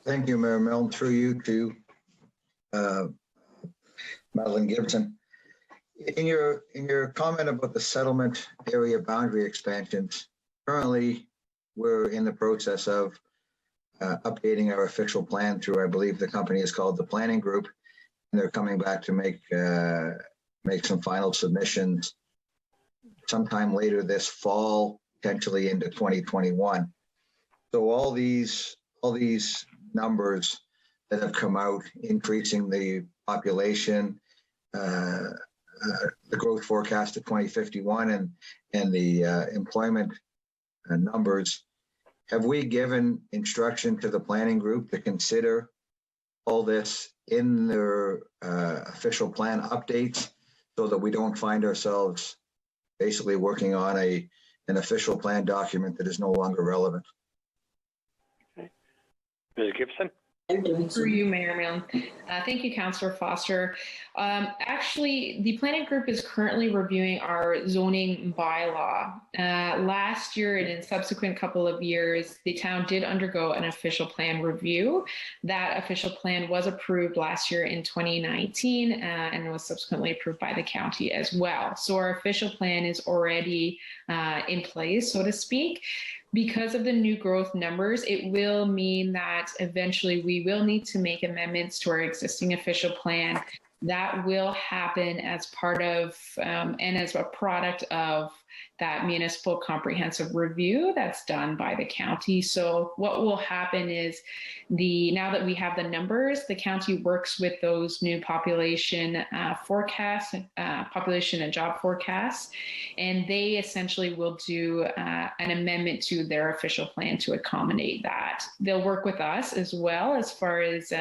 Thank you, Mayor Milne. Through you to Madeline Gibson. In your comment about the settlement area boundary expansions, currently we're in the process of updating our official plan through, I believe the company is called the Planning Group, and they're coming back to make some final submissions sometime later this fall, potentially into 2021. So all these numbers that have come out, increasing the population, the growth forecast to 2051 and the employment numbers, have we given instruction to the planning group to consider all this in their official plan updates so that we don't find ourselves basically working on an official plan document that is no longer relevant? Ms. Gibson? Through you, Mayor Milne. Thank you, Councillor Foster. Actually, the planning group is currently reviewing our zoning bylaw. Last year and in subsequent couple of years, the town did undergo an official plan review. That official plan was approved last year in 2019 and was subsequently approved by the county as well. So our official plan is already in place, so to speak. Because of the new growth numbers, it will mean that eventually we will need to make amendments to our existing official plan. That will happen as part of and as a product of that municipal comprehensive review that's done by the county. So what will happen is now that we have the numbers, the county works with those new population forecasts, population and job forecasts, and they essentially will do an amendment to their official plan to accommodate that. They'll work with us as well as far as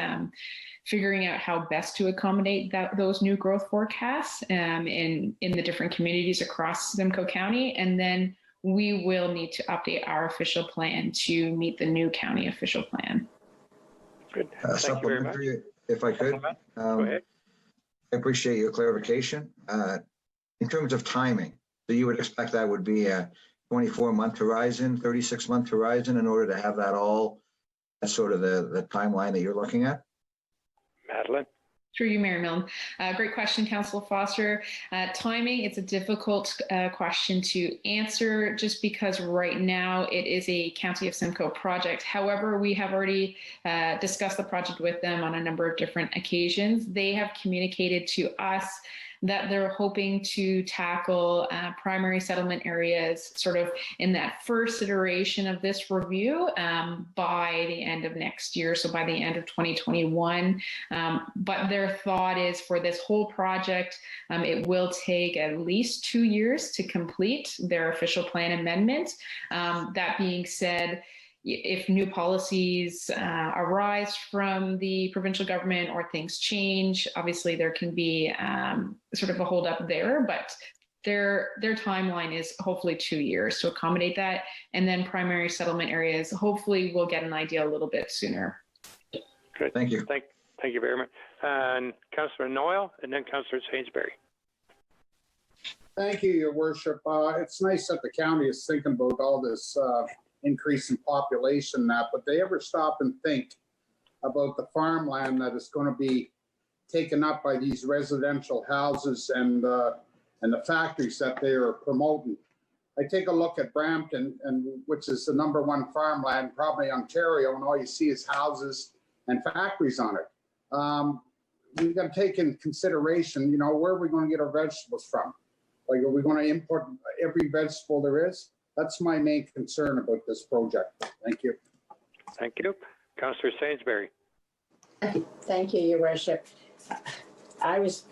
figuring out how best to accommodate those new growth forecasts in the different communities across Simcoe County. And then we will need to update our official plan to meet the new county official plan. Good. Thank you very much. If I could, Go ahead. I appreciate your clarification. In terms of timing, so you would expect that would be a 24-month horizon, 36-month horizon in order to have that all, that's sort of the timeline that you're looking at? Madeline? Through you, Mayor Milne. Great question, Councillor Foster. Timing, it's a difficult question to answer just because right now it is a County of Simcoe project. However, we have already discussed the project with them on a number of different occasions. They have communicated to us that they're hoping to tackle primary settlement areas sort of in that first iteration of this review by the end of next year, so by the end of 2021. But their thought is for this whole project, it will take at least 2 years to complete their official plan amendment. That being said, if new policies arise from the provincial government or things change, obviously there can be sort of a hold up there, but their timeline is hopefully 2 years to accommodate that. And then primary settlement areas, hopefully we'll get an idea a little bit sooner. Good. Thank you. Thank you very much. And Councillor Noyle and then Councillor Sainsbury. Thank you, Your Worship. It's nice that the county is thinking about all this increase in population now, but they ever stop and think about the farmland that is going to be taken up by these residential houses and the factories that they are promoting? I take a look at Brampton, which is the #1 farmland, probably Ontario, and all you see is houses and factories on it. We've got to take in consideration, where are we going to get our vegetables from? Like, are we going to import every vegetable there is? That's my main concern about this project. Thank you. Thank you. Councillor Sainsbury. Thank you, Your Worship.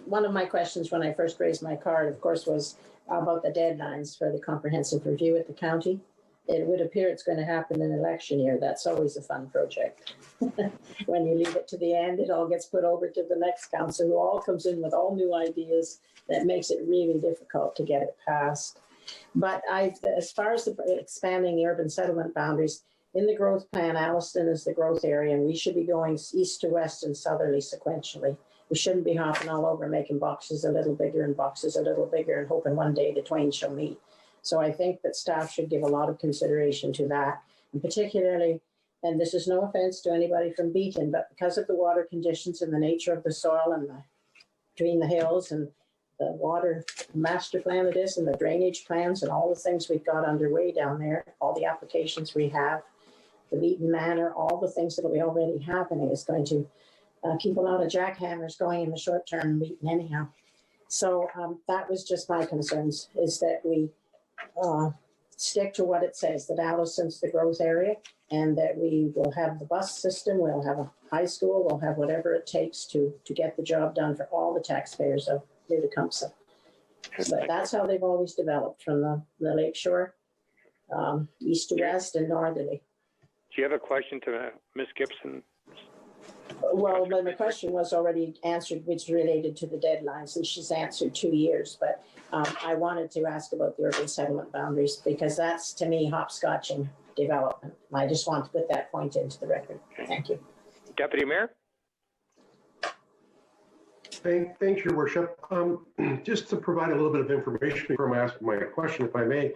One of my questions when I first raised my card, of course, was about the deadlines for the comprehensive review at the county. It would appear it's going to happen in election year. That's always a fun project. When you leave it to the end, it all gets put over to the next council who all comes in with all new ideas that makes it really difficult to get it passed. But as far as expanding the urban settlement boundaries, in the growth plan, Alliston is the growth area, and we should be going east to west and southerly sequentially. We shouldn't be hopping all over, making boxes a little bigger and boxes a little bigger and hoping one day the twain shall meet. So I think that staff should give a lot of consideration to that, and particularly, and this is no offense to anybody from Beaton, but because of the water conditions and the nature of the soil and between the hills and the water master plan it is and the drainage plans and all the things we've got underway down there, all the applications we have, the Beaton Manor, all the things that we already happening is going to keep a lot of jackhammers going in the short term in Beaton anyhow. So that was just my concerns, is that we stick to what it says, that Alliston's the growth area and that we will have the bus system, we'll have a high school, we'll have whatever it takes to get the job done for all the taxpayers of Tecumseth. But that's how they've always developed, from the lake shore, east to west and northerly. Do you have a question to Ms. Gibson? Well, my question was already answered, which related to the deadlines, and she's answered 2 years. But I wanted to ask about the urban settlement boundaries, because that's, to me, hopscotching development. I just want to put that point into the record. Thank you. Deputy Mayor? Thank you, Your Worship. Just to provide a little bit of information before I ask my question, if I may.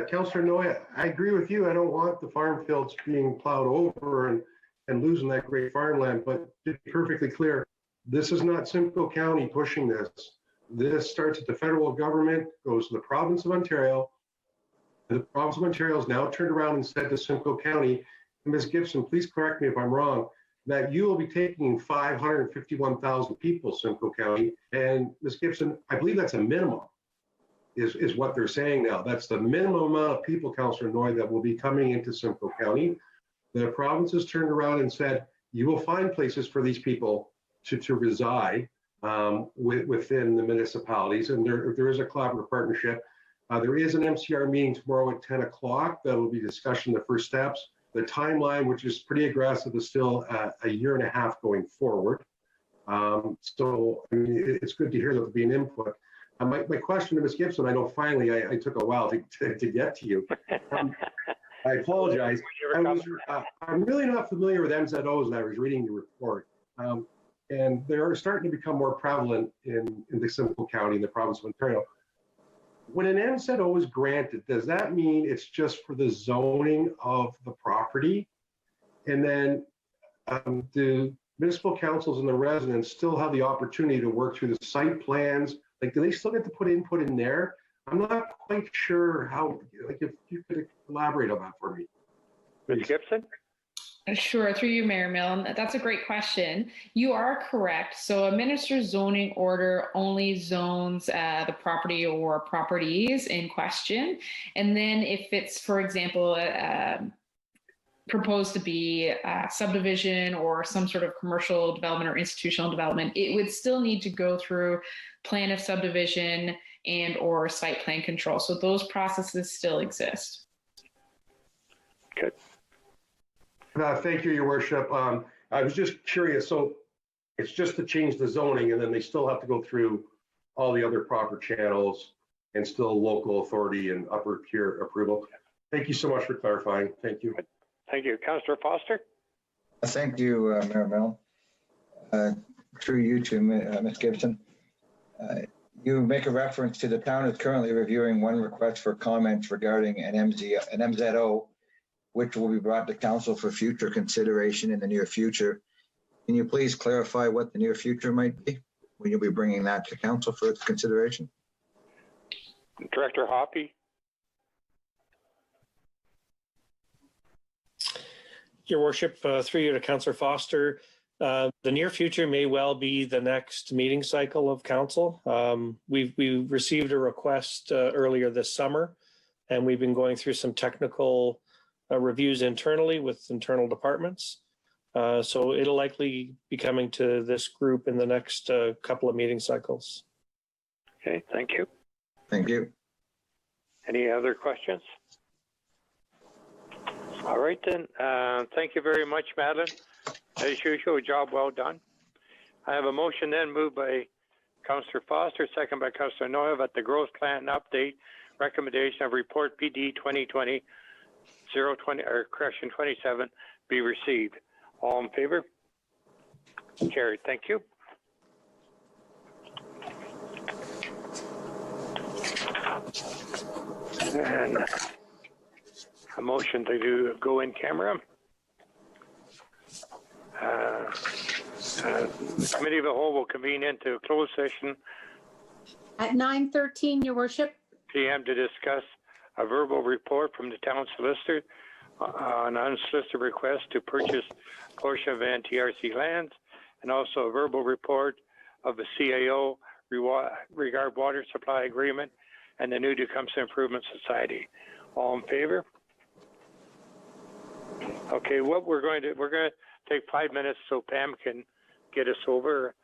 Councillor Noy, I agree with you. I don't want the farm fields being plowed over and losing that great farmland. But to be perfectly clear, this is not Simcoe County pushing this. This starts at the federal government, goes to the province of Ontario. The province of Ontario has now turned around and said to Simcoe County, Ms. Gibson, please correct me if I'm wrong, that you will be taking 551,000 people, Simcoe County. And Ms. Gibson, I believe that's a minimum, is what they're saying now. That's the minimum amount of people, Councillor Noy, that will be coming into Simcoe County. The province has turned around and said, you will find places for these people to reside within the municipalities. And there is a collaborative partnership. There is an MCR meeting tomorrow at 10 o'clock that will be discussing the first steps. The timeline, which is pretty aggressive, is still a year and a half going forward. So I mean, it's good to hear that there'll be an input. My question to Ms. Gibson, I know finally I took a while to get to you. I apologize. I'm really not familiar with MZOs, and I was reading the report. And they're starting to become more prevalent in the Simcoe County, in the province of Ontario. When an MZO is granted, does that mean it's just for the zoning of the property? And then do municipal councils and the residents still have the opportunity to work through the site plans? Like, do they still get to put input in there? I'm not quite sure how, like, if you could elaborate on that for me. Ms. Gibson? Sure, through you, Mayor Milne. That's a great question. You are correct. So a minister's zoning order only zones the property or properties in question. And then if it's, for example, proposed to be a subdivision or some sort of commercial development or institutional development, it would still need to go through plan of subdivision and or site plan control. So those processes still exist. Good. Thank you, Your Worship. I was just curious. So it's just to change the zoning, and then they still have to go through all the other proper channels and still local authority and upper tier approval. Thank you so much for clarifying. Thank you. Thank you. Councillor Foster? Thank you, Mayor Milne. Through you to Ms. Gibson. You make a reference to the town is currently reviewing one request for comments regarding an MZO, which will be brought to council for future consideration in the near future. Can you please clarify what the near future might be when you'll be bringing that to council for its consideration? Director Hoppy? Your Worship, through you to Councillor Foster, the near future may well be the next meeting cycle of council. We received a request earlier this summer, and we've been going through some technical reviews internally with internal departments. So it'll likely be coming to this group in the next couple of meeting cycles. Okay, thank you. Thank you. Any other questions? All right then, thank you very much, Madeline. As usual, job well done. I have a motion then moved by Councillor Foster, second by Councillor Noy, that the growth plan update recommendation of report PD 2020 020 or correction 27 be received. All in favor? Carried. Thank you. And a motion to go in camera. The Committee of the Whole will convene into a closed session At 9:13, Your Worship. PM to discuss a verbal report from the town solicitor on unsolicited request to purchase a portion of NTRC lands, and also a verbal report of the CAO regard water supply agreement and the new Tecumseth Improvement Society. All in favor? Okay, what we're going to take 5 minutes so Pam can get us over